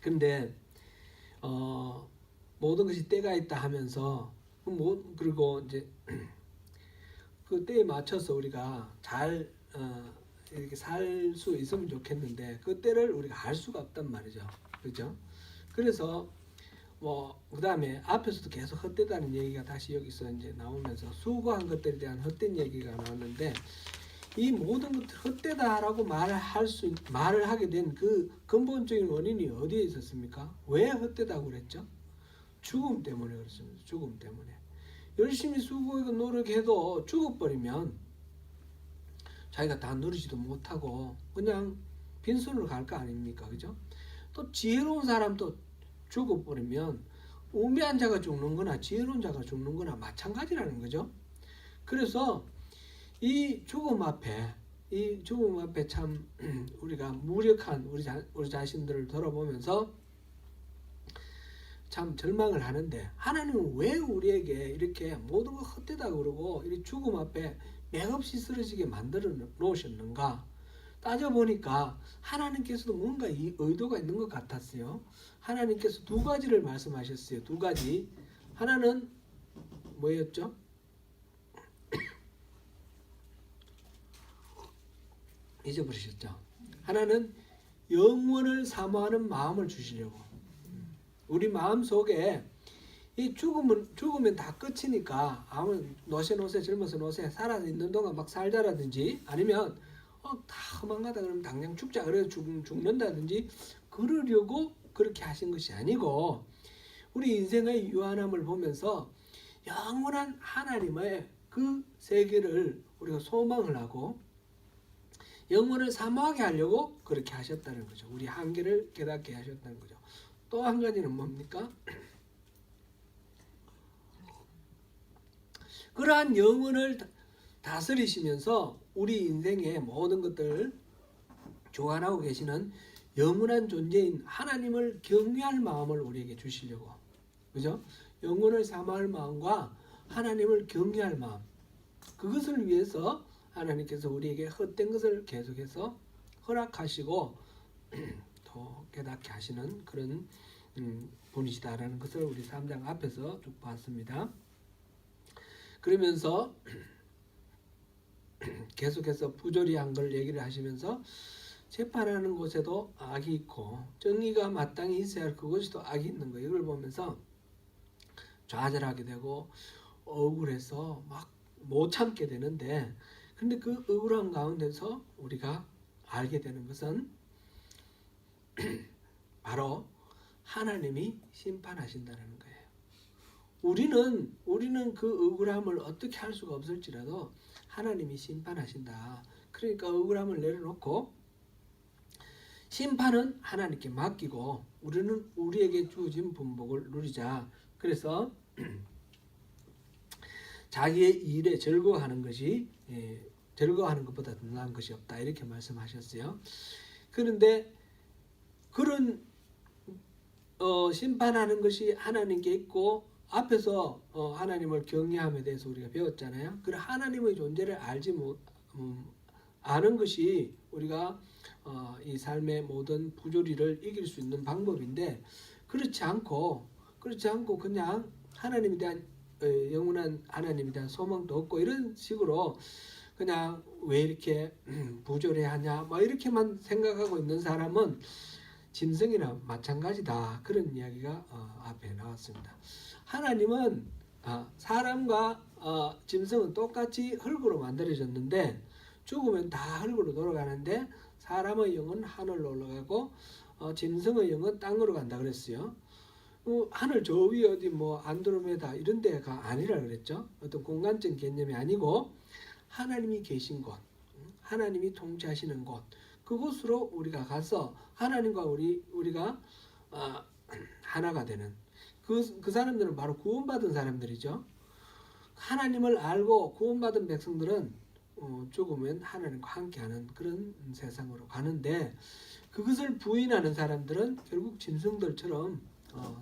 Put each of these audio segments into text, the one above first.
근데 모든 것이 때가 있다 하면서 그리고 이제 그 때에 맞춰서 우리가 잘 이렇게 살 수 있으면 좋겠는데 그 때를 우리가 알 수가 없단 말이죠. 그죠? 그래서 그다음에 앞에서도 계속 헛되다는 얘기가 다시 여기서 이제 나오면서 수고한 것들에 대한 헛된 얘기가 나왔는데 이 모든 것들 헛되다라고 말을 하게 된 그 근본적인 원인이 어디에 있었습니까? 왜 헛되다고 그랬죠? 죽음 때문에 그렇습니다. 죽음 때문에. 열심히 수고하고 노력해도 죽어버리면 자기가 다 누리지도 못하고 그냥 빈손으로 갈 거 아닙니까? 그죠? 또 지혜로운 사람도 죽어버리면 우매한 자가 죽는 거나 지혜로운 자가 죽는 거나 마찬가지라는 거죠. 그래서 이 죽음 앞에 참 우리가 무력한 우리 자신들을 돌아보면서 참 절망을 하는데 하나님은 왜 우리에게 이렇게 모든 것 헛되다고 그러고 이 죽음 앞에 맥없이 쓰러지게 만들어 놓으셨는가? 따져보니까 하나님께서도 뭔가 이 의도가 있는 것 같았어요. 하나님께서 두 가지를 말씀하셨어요. 두 가지. 하나는 뭐였죠? 잊어버리셨죠? 하나는 영원을 사모하는 마음을 주시려고. 우리 마음 속에 이 죽으면 다 끝이니까 아무 노세 젊어서 노세 살아 있는 동안 막 살자라든지 아니면 다 도망가다 그러면 당장 죽자 그래 죽는다든지 그러려고 그렇게 하신 것이 아니고 우리 인생의 유한함을 보면서 영원한 하나님의 그 세계를 우리가 소망을 하고 영혼을 사모하게 하려고 그렇게 하셨다는 거죠. 우리 한계를 깨닫게 하셨다는 거죠. 또 한 가지는 뭡니까? 그러한 영혼을 다스리시면서 우리 인생의 모든 것들을 주관하고 계시는 영원한 존재인 하나님을 경외할 마음을 우리에게 주시려고. 그죠? 영혼을 사모할 마음과 하나님을 경외할 마음. 그것을 위해서 하나님께서 우리에게 헛된 것을 계속해서 허락하시고 더 깨닫게 하시는 그런 분이시다라는 것을 우리 3장 앞에서 쭉 봤습니다. 그러면서 계속해서 부조리한 걸 얘기를 하시면서 재판하는 곳에도 악이 있고 정의가 마땅히 있어야 할 그곳에도 악이 있는 거 이걸 보면서 좌절하게 되고 억울해서 막 못 참게 되는데 근데 그 억울한 가운데서 우리가 알게 되는 것은 바로 하나님이 심판하신다는 거예요. 우리는 그 억울함을 어떻게 할 수가 없을지라도 하나님이 심판하신다. 그러니까 억울함을 내려놓고 심판은 하나님께 맡기고 우리는 우리에게 주어진 분복을 누리자. 그래서 자기의 일에 즐거워하는 것이 즐거워하는 것보다 더 나은 것이 없다. 이렇게 말씀하셨어요. 그런데 그런 심판하는 것이 하나님께 있고 앞에서 하나님을 경외함에 대해서 우리가 배웠잖아요. 그 하나님의 존재를 아는 것이 우리가 이 삶의 모든 부조리를 이길 수 있는 방법인데 그렇지 않고 그냥 하나님에 대한 영원한 하나님에 대한 소망도 없고 이런 식으로 그냥 왜 이렇게 부조리하냐 뭐 이렇게만 생각하고 있는 사람은 짐승이나 마찬가지다. 그런 이야기가 앞에 나왔습니다. 하나님은 사람과 짐승은 똑같이 흙으로 만들어졌는데 죽으면 다 흙으로 돌아가는데 사람의 영은 하늘로 올라가고 짐승의 영은 땅으로 간다 그랬어요. 하늘 저 위에 어디 뭐 안드로메다 이런 데가 아니라 그랬죠. 어떤 공간적 개념이 아니고 하나님이 계신 곳, 하나님이 통치하시는 곳, 그곳으로 우리가 가서 하나님과 우리가 하나가 되는 그 사람들은 바로 구원받은 사람들이죠. 하나님을 알고 구원받은 백성들은 죽으면 하나님과 함께하는 그런 세상으로 가는데 그것을 부인하는 사람들은 결국 짐승들처럼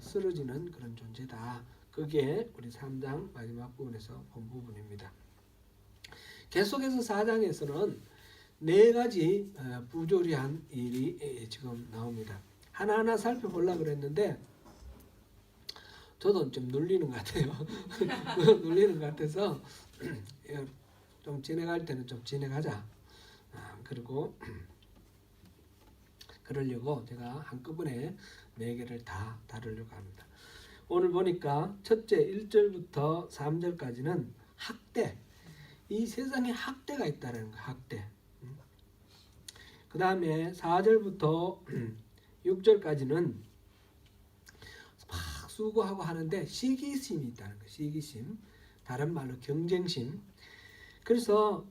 쓰러지는 그런 존재다. 그게 우리 3장 마지막 부분에서 본 부분입니다. 계속해서 4장에서는 네 가지 부조리한 일이 지금 나옵니다. 하나하나 살펴보려고 그랬는데 저도 좀 눌리는 것 같아요. 눌리는 것 같아서 좀 진행할 때는 좀 진행하자. 그리고 그러려고 제가 한꺼번에 4개를 다 다루려고 합니다. 오늘 보니까 첫째 1절부터 3절까지는 학대, 이 세상에 학대가 있다는 거, 학대. 그 다음에 4절부터 6절까지는 막 수고하고 하는데 시기심이 있다는 거, 시기심. 다른 말로 경쟁심. 그래서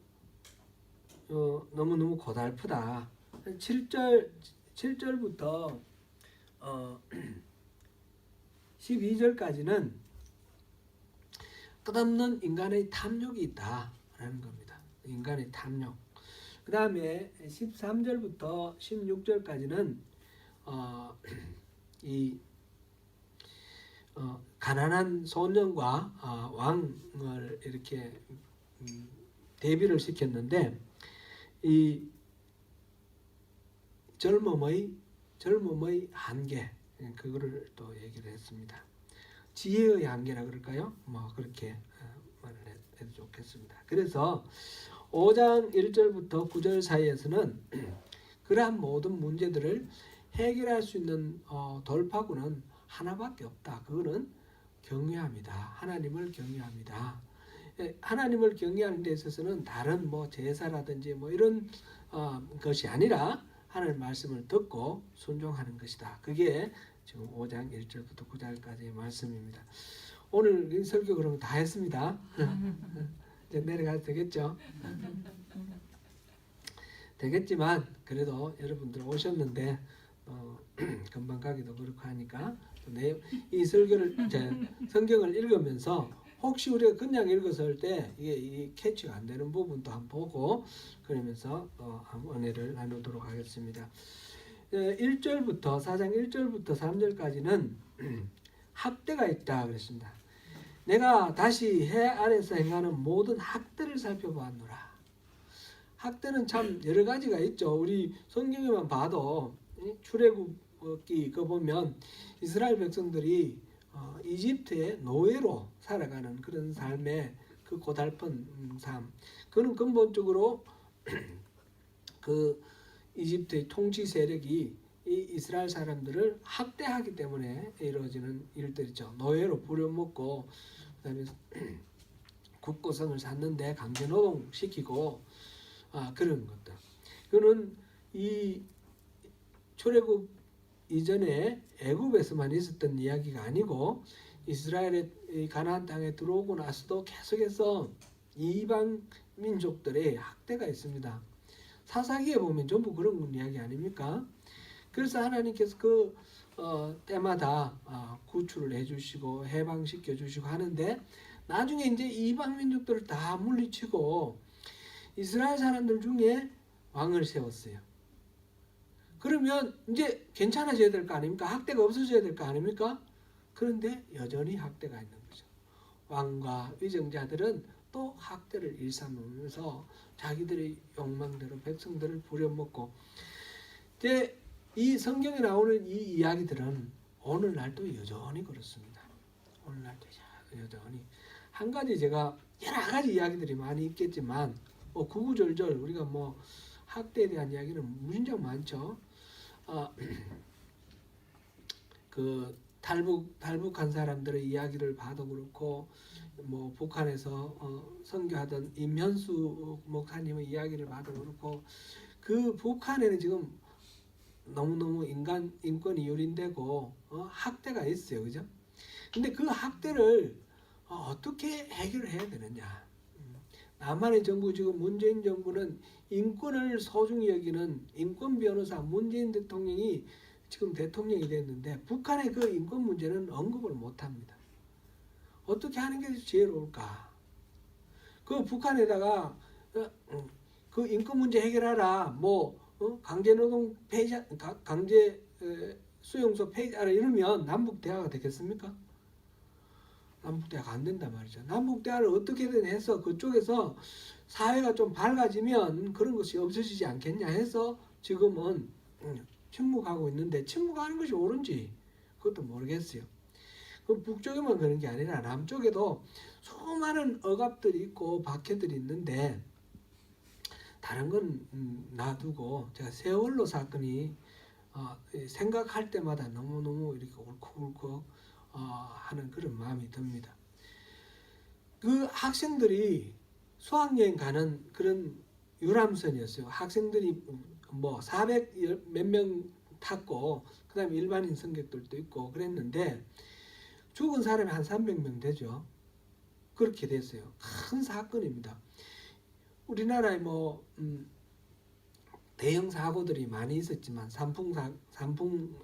너무너무 고달프다. 7절부터 12절까지는 끝없는 인간의 탐욕이 있다라는 겁니다. 인간의 탐욕. 그 다음에 13절부터 16절까지는 가난한 소년과 왕을 이렇게 대비를 시켰는데 이 젊음의 한계, 그거를 또 얘기를 했습니다. 지혜의 한계라 그럴까요? 뭐 그렇게 말을 해도 좋겠습니다. 그래서 5장 1절부터 9절 사이에서는 그러한 모든 문제들을 해결할 수 있는 돌파구는 하나밖에 없다. 그거는 경외합니다. 하나님을 경외합니다. 하나님을 경외하는 데 있어서는 다른 뭐 제사라든지 뭐 이런 것이 아니라 하나님 말씀을 듣고 순종하는 것이다. 그게 지금 5장 1절부터 9절까지의 말씀입니다. 오늘 이 설교 그러면 다 했습니다. 이제 내려가도 되겠죠? 되겠지만 그래도 여러분들 오셨는데 금방 가기도 그렇고 하니까 이 설교를 성경을 읽으면서 혹시 우리가 그냥 읽었을 때 이게 캐치가 안 되는 부분도 한번 보고 그러면서 은혜를 나누도록 하겠습니다. 1절부터 4장 1절부터 3절까지는 학대가 있다 그랬습니다. 내가 다시 해 아래서 행하는 모든 학대를 살펴보았노라. 학대는 참 여러 가지가 있죠. 우리 성경에만 봐도 출애굽기 그 보면 이스라엘 백성들이 이집트의 노예로 살아가는 그런 삶의 그 고달픈 삶. 그는 근본적으로 그 이집트의 통치 세력이 이 이스라엘 사람들을 학대하기 때문에 이루어지는 일들이죠. 노예로 부려먹고 그다음에 국고성을 샀는데 강제노동 시키고 그런 것들. 그는 이 출애굽 이전에 애굽에서만 있었던 이야기가 아니고 이스라엘의 가나안 땅에 들어오고 나서도 계속해서 이방 민족들의 학대가 있습니다. 사사기에 보면 전부 그런 이야기 아닙니까? 그래서 하나님께서 그 때마다 구출을 해주시고 해방시켜 주시고 하는데 나중에 이제 이방 민족들을 다 물리치고 이스라엘 사람들 중에 왕을 세웠어요. 그러면 이제 괜찮아져야 될 거 아닙니까? 학대가 없어져야 될 거 아닙니까? 그런데 여전히 학대가 있는 거죠. 왕과 위정자들은 또 학대를 일삼으면서 자기들의 욕망대로 백성들을 부려먹고 이제 이 성경에 나오는 이 이야기들은 오늘날도 여전히 그렇습니다. 오늘날도 여전히 한 가지 제가 여러 가지 이야기들이 많이 있겠지만 구구절절 우리가 뭐 학대에 대한 이야기는 무진장 많죠. 그 탈북한 사람들의 이야기를 봐도 그렇고 뭐 북한에서 선교하던 임현수 목사님의 이야기를 봐도 그렇고 그 북한에는 지금 너무너무 인권이 유린되고 학대가 있어요. 그죠? 근데 그 학대를 어떻게 해결해야 되느냐. 남한의 정부 지금 문재인 정부는 인권을 소중히 여기는 인권 변호사 문재인 대통령이 지금 대통령이 됐는데 북한의 그 인권 문제는 언급을 못합니다. 어떻게 하는 게 지혜로울까? 그 북한에다가 그 인권 문제 해결하라. 뭐 강제노동 폐지, 강제 수용소 폐지하라 이러면 남북 대화가 되겠습니까? 남북 대화가 안 된단 말이죠. 남북 대화를 어떻게든 해서 그쪽에서 사회가 좀 밝아지면 그런 것이 없어지지 않겠냐 해서 지금은 침묵하고 있는데 침묵하는 것이 옳은지 그것도 모르겠어요. 그 북쪽에만 그런 게 아니라 남쪽에도 수많은 억압들이 있고 박해들이 있는데 다른 건 놔두고 제가 세월호 사건이 생각할 때마다 너무너무 이렇게 울컥울컥 하는 그런 마음이 듭니다. 그 학생들이 수학여행 가는 그런 유람선이었어요. 학생들이 뭐 400 몇 명 탔고 그 다음에 일반인 승객들도 있고 그랬는데 죽은 사람이 한 300명 되죠. 그렇게 됐어요. 큰 사건입니다. 우리나라에 뭐 대형 사고들이 많이 있었지만 삼풍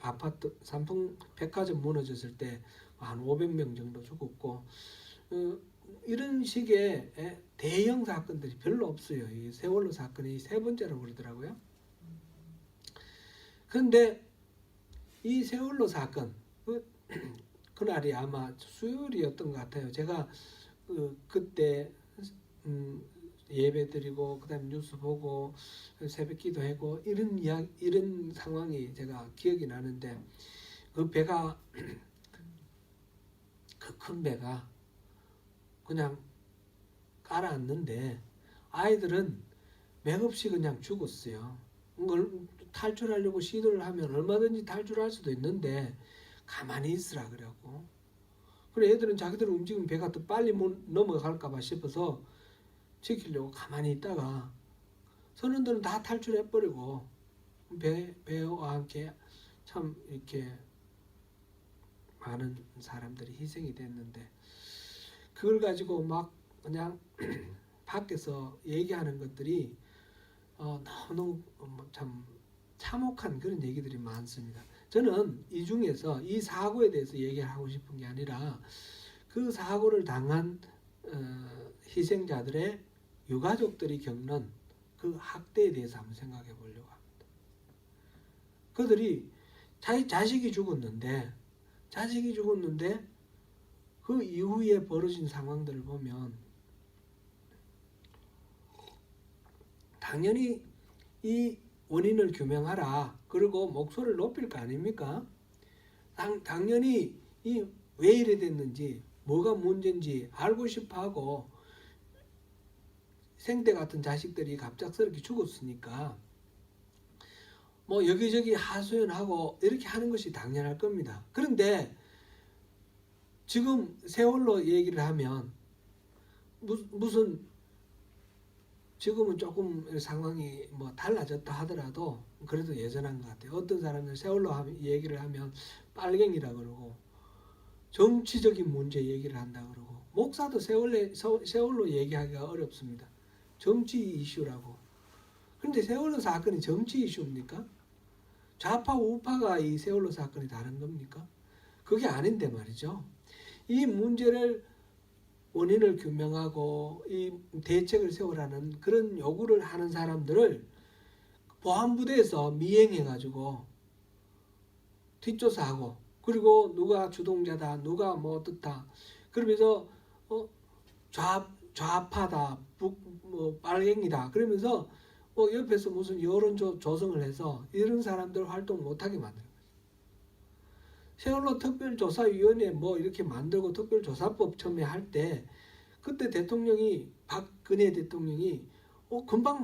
아파트, 삼풍 백화점 무너졌을 때 한 500명 정도 죽었고 이런 식의 대형 사건들이 별로 없어요. 이 세월호 사건이 세 번째라고 그러더라고요. 그런데 이 세월호 사건 그날이 아마 수요일이었던 것 같아요. 제가 그때 예배 드리고 그다음 뉴스 보고 새벽 기도하고 이런 상황이 제가 기억이 나는데 그 배가 그 큰 배가 그냥 깔아앉는데 아이들은 맥없이 그냥 죽었어요. 그걸 탈출하려고 시도를 하면 얼마든지 탈출할 수도 있는데 가만히 있으라 그러고 그래 애들은 자기들 움직이면 배가 더 빨리 넘어갈까 봐 싶어서 지키려고 가만히 있다가 선원들은 다 탈출해버리고 배와 함께 참 이렇게 많은 사람들이 희생이 됐는데 그걸 가지고 막 그냥 밖에서 얘기하는 것들이 너무 참 참혹한 그런 얘기들이 많습니다. 저는 이 중에서 이 사고에 대해서 얘기하고 싶은 게 아니라 그 사고를 당한 희생자들의 유가족들이 겪는 그 학대에 대해서 한번 생각해 보려고 합니다. 그들이 자식이 죽었는데 그 이후에 벌어진 상황들을 보면 당연히 이 원인을 규명하라 그리고 목소리를 높일 거 아닙니까? 당연히 왜 이래 됐는지 뭐가 문제인지 알고 싶어하고 생때 같은 자식들이 갑작스럽게 죽었으니까 뭐 여기저기 하소연하고 이렇게 하는 것이 당연할 겁니다. 그런데 지금 세월호 얘기를 하면 무슨 지금은 조금 상황이 뭐 달라졌다 하더라도 그래도 여전한 것 같아요. 어떤 사람들 세월호 얘기를 하면 빨갱이라 그러고 정치적인 문제 얘기를 한다 그러고 목사도 세월호 얘기하기가 어렵습니다. 정치 이슈라고. 그런데 세월호 사건이 정치 이슈입니까? 좌파 우파가 이 세월호 사건이 다른 겁니까? 그게 아닌데 말이죠. 이 문제를 원인을 규명하고 이 대책을 세우라는 그런 요구를 하는 사람들을 보안부대에서 미행해가지고 뒷조사하고 그리고 누가 주동자다 누가 뭐 어떻다 그러면서 좌파다 뭐 빨갱이다 그러면서 옆에서 무슨 여론 조성을 해서 이런 사람들 활동 못하게 만드는 거예요. 세월호 특별조사위원회 뭐 이렇게 만들고 특별조사법 처음에 할 때 그때 대통령이 박근혜 대통령이 금방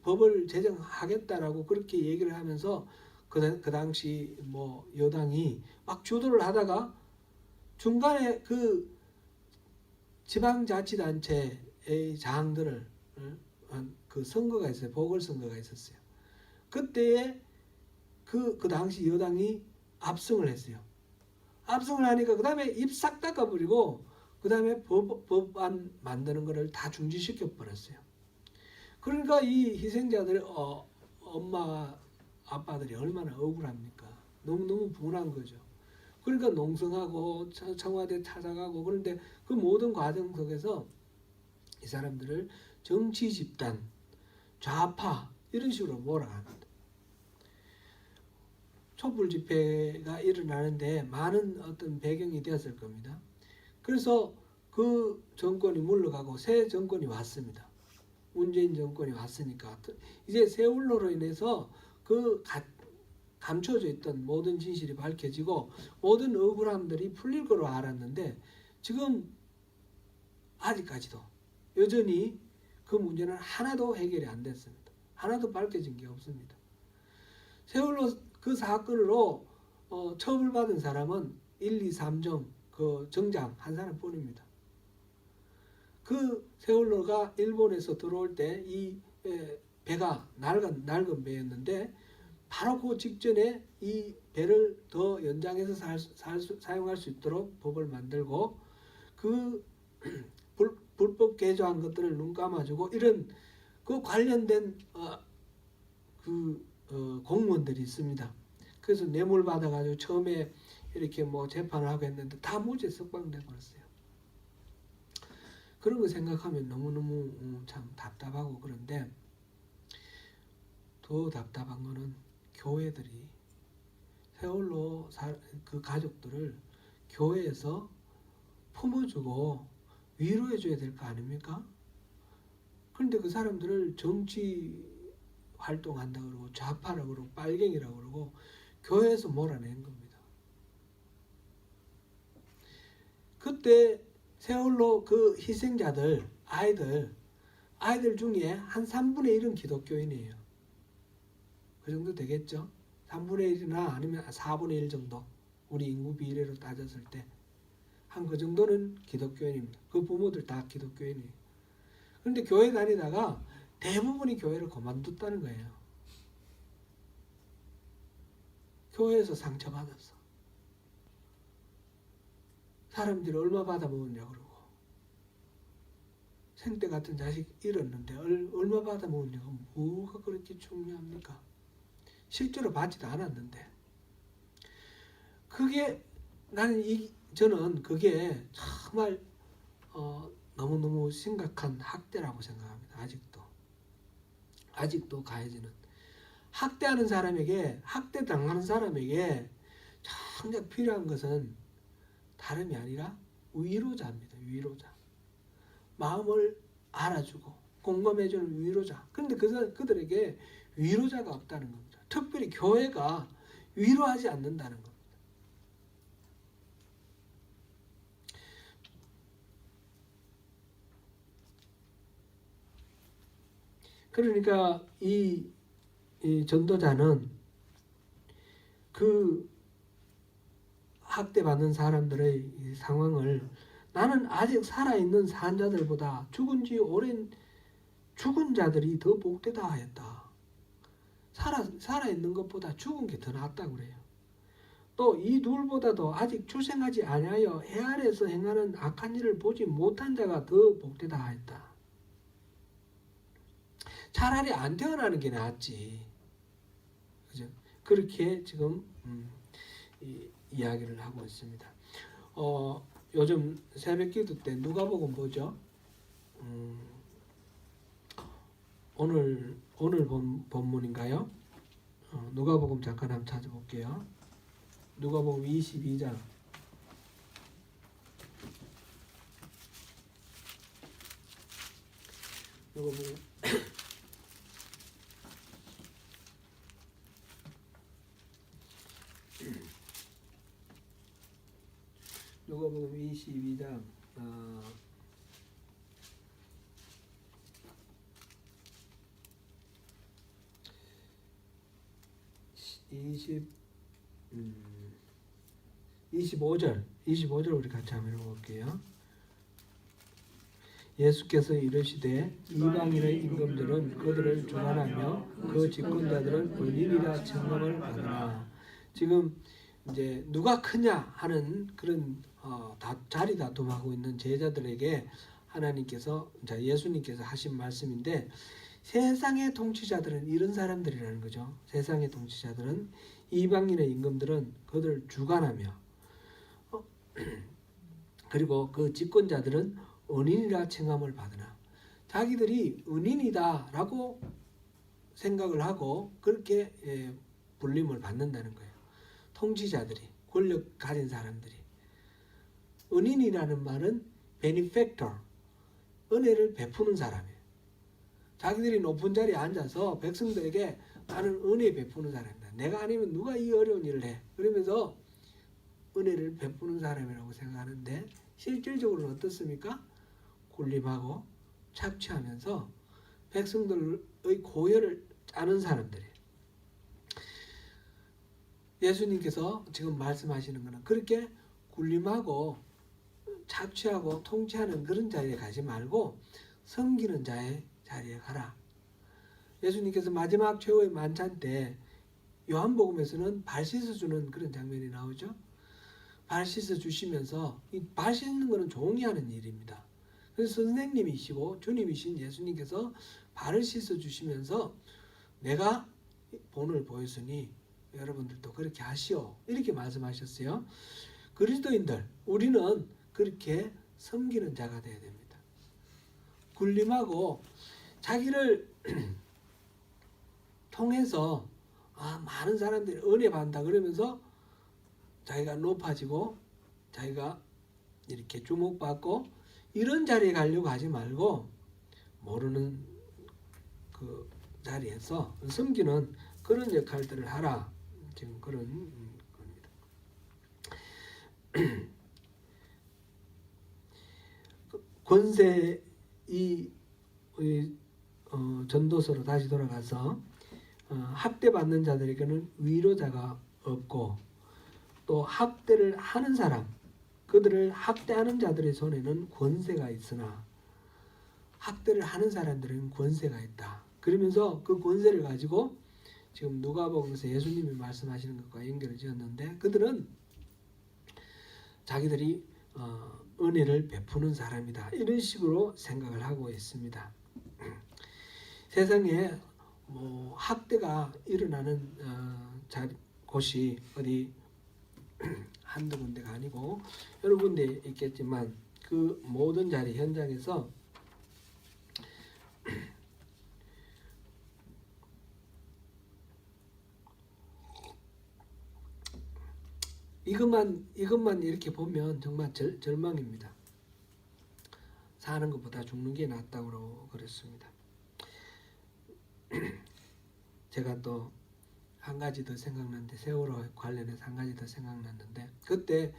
법을 제정하겠다라고 그렇게 얘기를 하면서 그 당시 뭐 여당이 막 주도를 하다가 중간에 그 지방자치단체의 장들을 그 선거가 있어요. 보궐선거가 있었어요. 그때에 그 당시 여당이 압승을 했어요. 압승을 하니까 그 다음에 입 싹 닦아버리고 그 다음에 법안 만드는 거를 다 중지시켜 버렸어요. 그러니까 이 희생자들의 엄마 아빠들이 얼마나 억울합니까? 너무너무 분한 거죠. 그러니까 농성하고 청와대 찾아가고 그런데 그 모든 과정 속에서 이 사람들을 정치 집단, 좌파 이런 식으로 몰아갑니다. 촛불 집회가 일어나는데 많은 어떤 배경이 되었을 겁니다. 그래서 그 정권이 물러가고 새 정권이 왔습니다. 문재인 정권이 왔으니까 이제 세월호로 인해서 그 감춰져 있던 모든 진실이 밝혀지고 모든 억울함들이 풀릴 거로 알았는데 지금 아직까지도 여전히 그 문제는 하나도 해결이 안 됐습니다. 하나도 밝혀진 게 없습니다. 세월호 그 사건으로 처벌받은 사람은 1, 2, 3정 그 정장 한 사람뿐입니다. 그 세월호가 일본에서 들어올 때 이 배가 낡은 배였는데 바로 그 직전에 이 배를 더 연장해서 사용할 수 있도록 법을 만들고 그 불법 개조한 것들을 눈 감아주고 이런 그 관련된 공무원들이 있습니다. 그래서 뇌물 받아가지고 처음에 이렇게 뭐 재판을 하고 했는데 다 무죄 석방돼 버렸어요. 그런 거 생각하면 너무너무 참 답답하고 그런데 더 답답한 거는 교회들이 세월호 그 가족들을 교회에서 품어주고 위로해줘야 될 거 아닙니까? 그런데 그 사람들을 정치 활동한다 그러고 좌파라고 그러고 빨갱이라고 그러고 교회에서 몰아낸 겁니다. 그때 세월호 그 희생자들 아이들 중에 한 3분의 1은 기독교인이에요. 그 정도 되겠죠? 3분의 1이나 아니면 4분의 1 정도 우리 인구 비례로 따졌을 때 한 그 정도는 기독교인입니다. 그 부모들 다 기독교인이에요. 그런데 교회 다니다가 대부분이 교회를 그만뒀다는 거예요. 교회에서 상처받았어. 사람들이 얼마 받아먹었냐 그러고 생때 같은 자식 잃었는데 얼마 받아먹었냐고 뭐가 그렇게 중요합니까? 실제로 받지도 않았는데 그게 저는 그게 정말 너무너무 심각한 학대라고 생각합니다. 아직도 가해지는 학대하는 사람에게 학대당하는 사람에게 정작 필요한 것은 다름이 아니라 위로자입니다. 위로자. 마음을 알아주고 공감해주는 위로자. 그런데 그들에게 위로자가 없다는 겁니다. 특별히 교회가 위로하지 않는다는 겁니다. 그러니까 이 전도자는 그 학대받는 사람들의 이 상황을 나는 아직 살아있는 산자들보다 죽은 지 오랜 죽은 자들이 더 복되다 하였다. 살아있는 것보다 죽은 게 더 낫다고 그래요. 또 이 둘보다도 아직 출생하지 아니하여 해 아래에서 행하는 악한 일을 보지 못한 자가 더 복되다 하였다. 차라리 안 태어나는 게 낫지. 그죠? 그렇게 지금 이야기를 하고 있습니다. 요즘 새벽기도 때 누가복음 보죠. 오늘 본문인가요? 누가복음 잠깐 한번 찾아볼게요. 누가복음 22장. 누가복음 누가복음 22장 25절 우리 같이 한번 읽어볼게요. 예수께서 이르시되 이방인의 임금들은 그들을 주관하며 그 집권자들은 은인이라 칭함을 받으나. 지금 이제 누가 크냐 하는 그런 자리 다툼하고 있는 제자들에게 하나님께서 예수님께서 하신 말씀인데 세상의 통치자들은 이런 사람들이라는 거죠. 세상의 통치자들은 이방인의 임금들은 그들을 주관하며 그리고 그 집권자들은 은인이라 칭함을 받으나. 자기들이 은인이다라고 생각을 하고 그렇게 불림을 받는다는 거예요. 통치자들이, 권력 가진 사람들이. 은인이라는 말은 benefactor, 은혜를 베푸는 사람이에요. 자기들이 높은 자리에 앉아서 백성들에게 나는 은혜 베푸는 사람이다. 내가 아니면 누가 이 어려운 일을 해? 그러면서 은혜를 베푸는 사람이라고 생각하는데 실질적으로는 어떻습니까? 군림하고 착취하면서 백성들의 고혈을 짜는 사람들이에요. 예수님께서 지금 말씀하시는 것은 그렇게 군림하고 착취하고 통치하는 그런 자리에 가지 말고 섬기는 자의 자리에 가라. 예수님께서 마지막 최후의 만찬 때 요한복음에서는 발 씻어주는 그런 장면이 나오죠. 발 씻어주시면서 이 발 씻는 것은 종이 하는 일입니다. 그래서 선생님이시고 주님이신 예수님께서 발을 씻어주시면서 내가 본을 보였으니 여러분들도 그렇게 하시오. 이렇게 말씀하셨어요. 그리스도인들, 우리는 그렇게 섬기는 자가 되어야 됩니다. 군림하고 자기를 통해서 많은 사람들이 은혜 받는다 그러면서 자기가 높아지고 자기가 이렇게 주목받고 이런 자리에 가려고 하지 말고 모르는 그 자리에서 섬기는 그런 역할들을 하라. 지금 그런 겁니다. 권세 이 전도서로 다시 돌아가서 학대받는 자들에게는 위로자가 없고 또 학대를 하는 사람, 그들을 학대하는 자들의 손에는 권세가 있으나 학대를 하는 사람들은 권세가 있다. 그러면서 그 권세를 가지고 지금 누가복음에서 예수님이 말씀하시는 것과 연결을 지었는데 그들은 자기들이 은혜를 베푸는 사람이다. 이런 식으로 생각을 하고 있습니다. 세상에 학대가 일어나는 곳이 어디 한두 군데가 아니고 여러 군데 있겠지만 그 모든 자리 현장에서 이것만 이렇게 보면 정말 절망입니다. 사는 것보다 죽는 게 낫다고 그랬습니다. 제가 또 한 가지 더 생각났는데 세월호 관련해서 한 가지 더 생각났는데 그때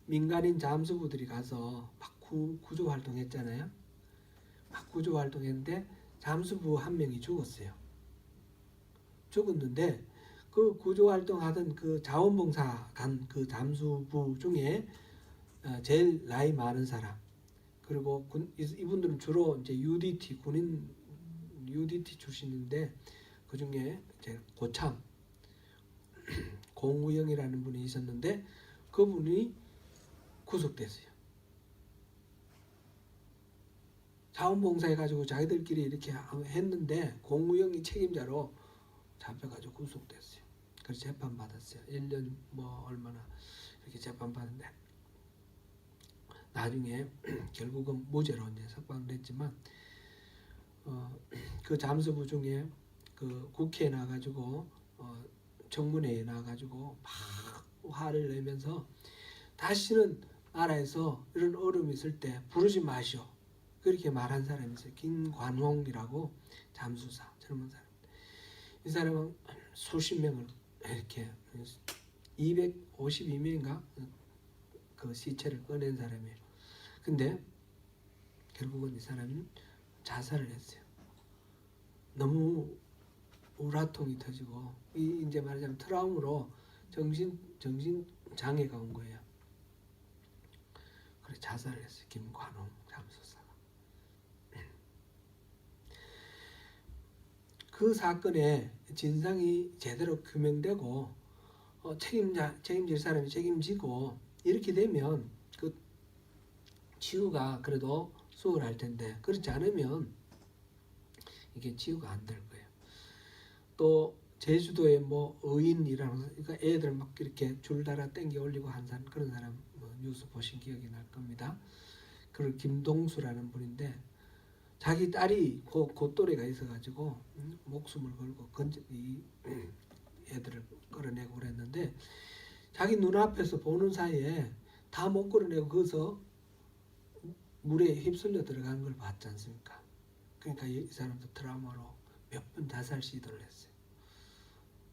민간인 잠수부들이 가서 막 구조 활동했잖아요. 막 구조 활동했는데 잠수부 한 명이 죽었어요. 죽었는데 그 구조 활동하던 그 자원봉사 간 그 잠수부 중에 제일 나이 많은 사람 그리고 이분들은 주로 이제 UDT 군인 UDT 출신인데 그 중에 이제 고참 공우영이라는 분이 있었는데 그분이 구속됐어요. 자원봉사해 가지고 자기들끼리 이렇게 했는데 공우영이 책임자로 잡혀가지고 구속됐어요. 그래서 재판 받았어요. 1년 얼마나 이렇게 재판 받는데 나중에 결국은 무죄로 이제 석방됐지만 그 잠수부 중에 그 국회에 나가지고 청문회에 나가지고 막 화를 내면서 다시는 나라에서 이런 어려움이 있을 때 부르지 마시오. 그렇게 말한 사람이 있어요. 김관홍이라고 잠수사 젊은 사람. 이 사람은 수십 명을 이렇게 252명인가 그 시체를 꺼낸 사람이에요. 근데 결국은 이 사람은 자살을 했어요. 너무 우라통이 터지고 이제 말하자면 트라우마로 정신 장애가 온 거예요. 그래 자살을 했어요. 김관홍 잠수사가. 그 사건의 진상이 제대로 규명되고 책임질 사람이 책임지고 이렇게 되면 그 치유가 그래도 수월할 텐데 그렇지 않으면 이게 치유가 안 될 거예요. 또 제주도에 의인이라는 그러니까 애들 막 이렇게 줄 달아 땡겨 올리고 한 사람 그런 사람 뉴스 보신 기억이 날 겁니다. 그 김동수라는 분인데 자기 딸이 곧또래가 있어가지고 목숨을 걸고 이 애들을 끌어내고 그랬는데 자기 눈앞에서 보는 사이에 다 못 끌어내고 거기서 물에 휩쓸려 들어가는 걸 봤지 않습니까? 그러니까 이 사람도 트라우마로 몇 번 자살 시도를 했어요.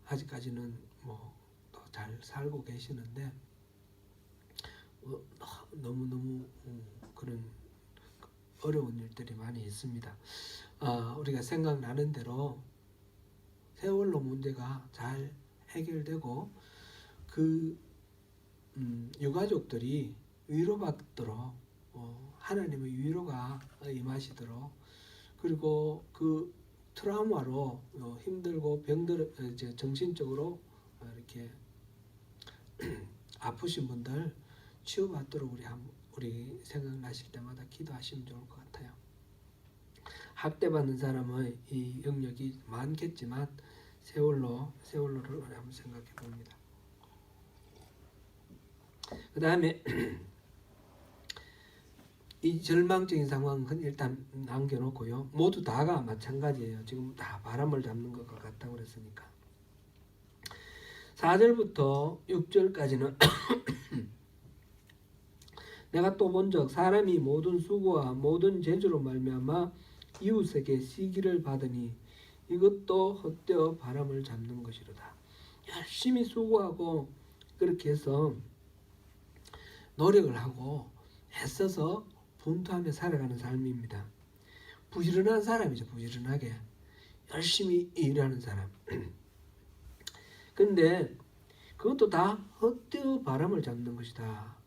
아직까지는 뭐 또 잘 살고 계시는데 너무너무 그런 어려운 일들이 많이 있습니다. 우리가 생각나는 대로 세월호 문제가 잘 해결되고 그 유가족들이 위로받도록 하나님의 위로가 임하시도록, 그리고 그 트라우마로 힘들고 병들 이제 정신적으로 이렇게 아프신 분들 치유받도록 우리 생각나실 때마다 기도하시면 좋을 것 같아요. 학대받는 사람의 이 영역이 많겠지만 세월호를 우리 한번 생각해 봅니다. 그 다음에 이 절망적인 상황은 일단 남겨놓고요. 모두 다가 마찬가지예요. 지금 다 바람을 잡는 것과 같다고 그랬으니까. 4절부터 6절까지는 내가 또 본적 사람이 모든 수고와 모든 재주로 말미암아 이웃에게 시기를 받으니 이것도 헛되어 바람을 잡는 것이로다. 열심히 수고하고 그렇게 해서 노력을 하고 애써서 분투하며 살아가는 삶입니다. 부지런한 사람이죠. 부지런하게 열심히 일하는 사람. 근데 그것도 다 헛되어 바람을 잡는 것이다.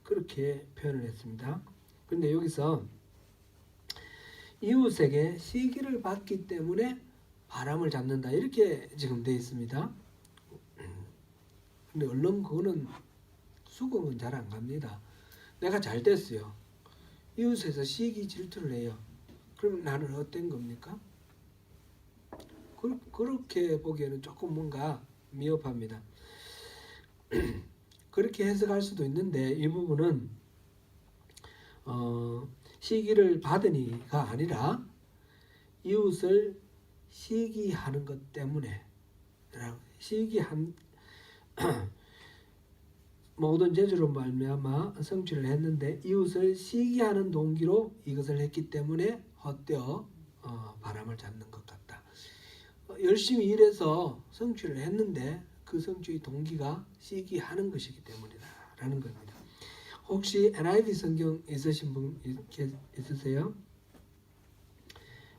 그렇게 표현을 했습니다. 그런데 여기서 이웃에게 시기를 받기 때문에 바람을 잡는다 이렇게 지금 되어 있습니다. 근데 얼른 그거는 수긍은 잘 안 갑니다. 내가 잘 됐어요. 이웃에서 시기 질투를 해요. 그럼 나는 어떤 겁니까? 그렇게 보기에는 조금 뭔가 미흡합니다. 그렇게 해석할 수도 있는데 이 부분은 시기를 받으니가 아니라 이웃을 시기하는 것 때문에 시기한 모든 재주로 말미암아 성취를 했는데 이웃을 시기하는 동기로 이것을 했기 때문에 헛되어 바람을 잡는 것 같다. 열심히 일해서 성취를 했는데 그 성취의 동기가 시기하는 것이기 때문이다라는 겁니다. 혹시 NIV 성경 있으신 분 있으세요?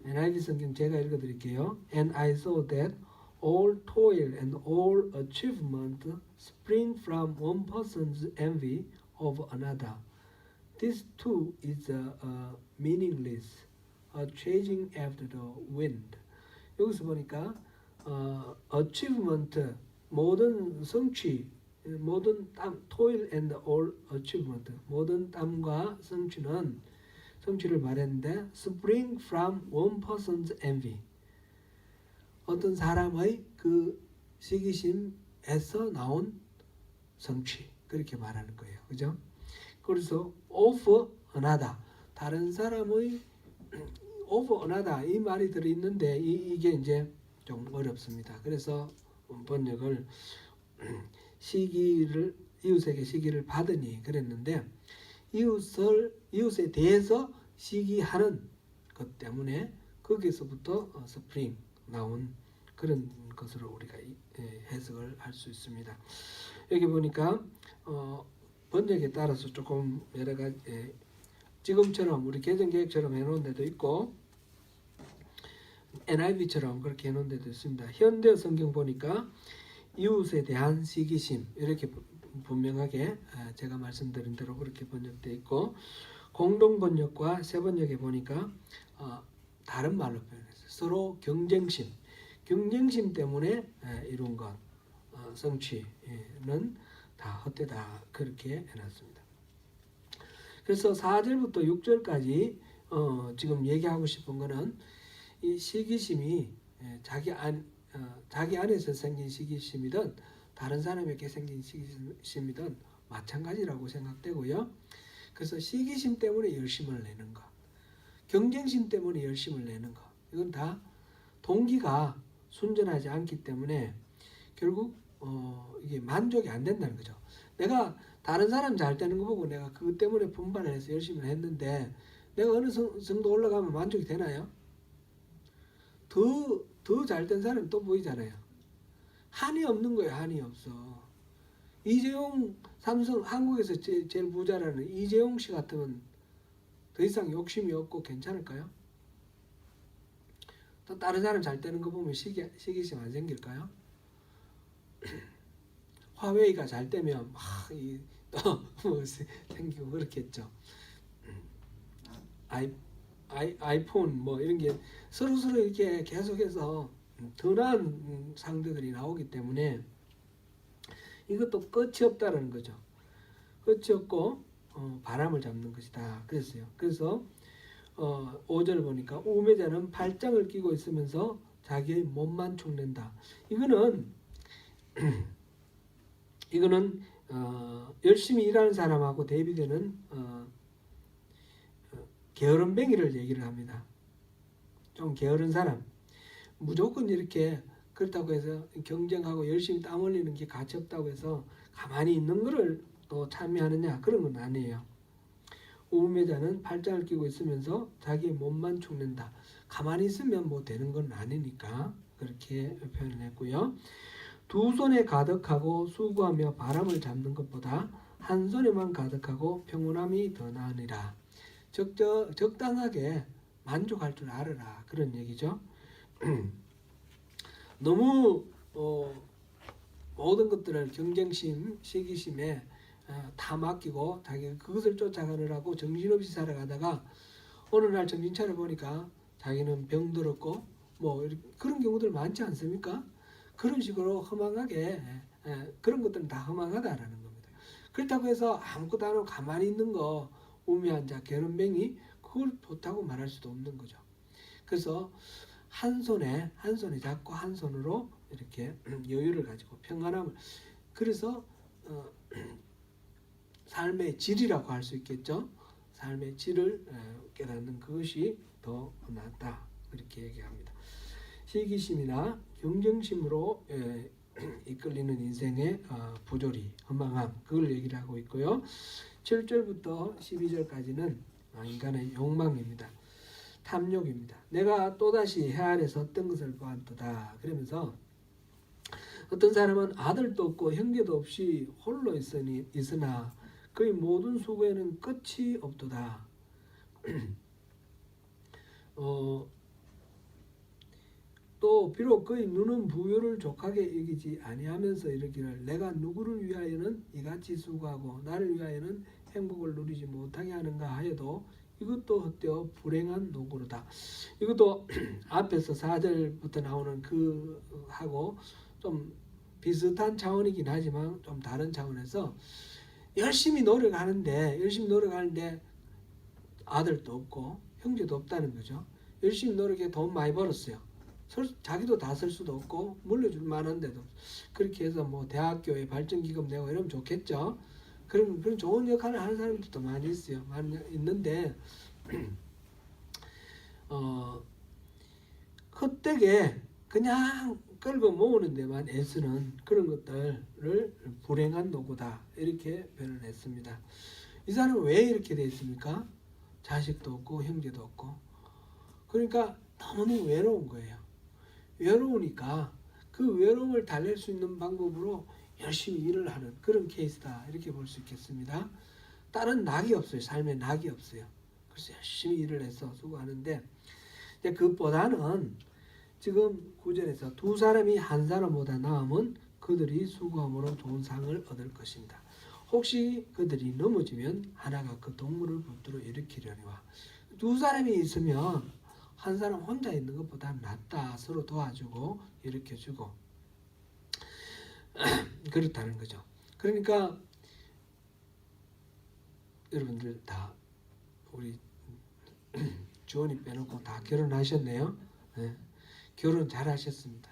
NIV 성경 제가 읽어드릴게요. And I saw that all toil and all achievement spring from one person's envy of another. This too is meaningless, a chasing after the wind. 여기서 보니까 achievement, 모든 성취, 모든 땀, toil and all achievement, 모든 땀과 성취를 말했는데 spring from one person's envy. 어떤 사람의 그 시기심에서 나온 성취, 그렇게 말하는 거예요. 그죠? 그래서 of another, 다른 사람의 of another 이 말이 들어있는데 이게 이제 좀 어렵습니다. 그래서 번역을 이웃에게 시기를 받으니 그랬는데 이웃에 대해서 시기하는 것 때문에 거기서부터 스프링 나온 그런 것으로 우리가 해석을 할 수 있습니다. 여기 보니까 번역에 따라서 조금 여러 가지 지금처럼 우리 개정계획처럼 해놓은 데도 있고 NIV처럼 그렇게 해놓은 데도 있습니다. 현대 성경 보니까 이웃에 대한 시기심 이렇게 분명하게 제가 말씀드린 대로 그렇게 번역되어 있고, 공동 번역과 새 번역에 보니까 다른 말로 표현했어요. 서로 경쟁심 때문에 이룬 것 성취는 다 헛되다 그렇게 해놨습니다. 그래서 4절부터 6절까지 지금 얘기하고 싶은 거는 이 시기심이 자기 안에서 생긴 시기심이든 다른 사람에게 생긴 시기심이든 마찬가지라고 생각되고요. 그래서 시기심 때문에 열심을 내는 것, 경쟁심 때문에 열심을 내는 것, 이건 다 동기가 순전하지 않기 때문에 결국 이게 만족이 안 된다는 거죠. 내가 다른 사람 잘 되는 거 보고 내가 그것 때문에 분발을 해서 열심히 했는데 내가 어느 정도 올라가면 만족이 되나요? 더 잘 된 사람이 또 보이잖아요. 한이 없는 거예요. 한이 없어. 이재용 삼성 한국에서 제일 부자라는 이재용 씨 같으면 더 이상 욕심이 없고 괜찮을까요? 또 다른 사람 잘 되는 거 보면 시기심 안 생길까요? 화웨이가 잘 되면 막뭐 생기고 그렇겠죠. 아이폰 뭐 이런 게 서로 이렇게 계속해서 더 나은 상대들이 나오기 때문에 이것도 끝이 없다라는 거죠. 끝이 없고 바람을 잡는 것이다. 그랬어요. 그래서 5절 보니까 우매자는 팔짱을 끼고 있으면서 자기의 몸만 축낸다. 이거는 열심히 일하는 사람하고 대비되는 게으름뱅이를 얘기를 합니다. 좀 게으른 사람. 무조건 이렇게 그렇다고 해서 경쟁하고 열심히 땀 흘리는 게 가치 없다고 해서 가만히 있는 거를 또 참여하느냐, 그런 건 아니에요. 우매자는 팔짱을 끼고 있으면서 자기 몸만 축낸다. 가만히 있으면 뭐 되는 건 아니니까 그렇게 표현을 했고요. 두 손에 가득하고 수고하며 바람을 잡는 것보다 한 손에만 가득하고 평온함이 더 나으니라. 적당하게 만족할 줄 알아라, 그런 얘기죠. 너무 모든 것들을 경쟁심, 시기심에 다 맡기고 자기가 그것을 쫓아가느라고 정신없이 살아가다가 어느 날 정신 차려 보니까 자기는 병들었고 뭐 그런 경우들 많지 않습니까? 그런 식으로 허망하게 그런 것들은 다 허망하다라는 겁니다. 그렇다고 해서 아무것도 안 하고 가만히 있는 거 우매한 자, 게으름뱅이, 그걸 좋다고 말할 수도 없는 거죠. 그래서 한 손에 잡고 한 손으로 이렇게 여유를 가지고 평안함을, 그래서 삶의 질이라고 할 수 있겠죠. 삶의 질을 깨닫는 그것이 더 낫다, 그렇게 얘기합니다. 시기심이나 경쟁심으로 이끌리는 인생의 부조리, 허망함, 그걸 얘기를 하고 있고요. 7절부터 12절까지는 인간의 욕망입니다. 탐욕입니다. 내가 또다시 해 아래서 어떤 것을 보았도다. 그러면서 어떤 사람은 아들도 없고 형제도 없이 홀로 있으나 그의 모든 수고에는 끝이 없도다. 또 비록 그의 눈은 부유를 족하게 여기지 아니하면서 이르기를 내가 누구를 위하여는 이같이 수고하고 나를 위하여는 행복을 누리지 못하게 하는가 하여도 이것도 헛되어 불행한 노고로다. 이것도 앞에서 4절부터 나오는 그 하고 좀 비슷한 차원이긴 하지만 좀 다른 차원에서 열심히 노력하는데 아들도 없고 형제도 없다는 거죠. 열심히 노력해 돈 많이 벌었어요. 자기도 다 쓸 수도 없고 물려줄 만한데도 그렇게 해서 뭐 대학교에 발전기금 내고 이러면 좋겠죠. 그런 좋은 역할을 하는 사람들도 많이 있어요. 많이 있는데 헛되게 그냥 끌고 모으는 데만 애쓰는 그런 것들을 불행한 노고다, 이렇게 표현을 했습니다. 이 사람은 왜 이렇게 돼 있습니까? 자식도 없고 형제도 없고, 그러니까 너무 외로운 거예요. 외로우니까 그 외로움을 달랠 수 있는 방법으로 열심히 일을 하는 그런 케이스다, 이렇게 볼 수 있겠습니다. 다른 낙이 없어요. 삶에 낙이 없어요. 그래서 열심히 일을 해서 수고하는데, 그것보다는 지금 9절에서 두 사람이 한 사람보다 나으면 그들이 수고함으로 좋은 상을 얻을 것입니다. 혹시 그들이 넘어지면 하나가 그 동물을 붙들어 일으키려니와. 두 사람이 있으면 한 사람 혼자 있는 것보다 낫다. 서로 도와주고 일으켜주고 그렇다는 거죠. 그러니까 여러분들 다 우리 주원이 빼놓고 다 결혼하셨네요. 네. 결혼 잘하셨습니다.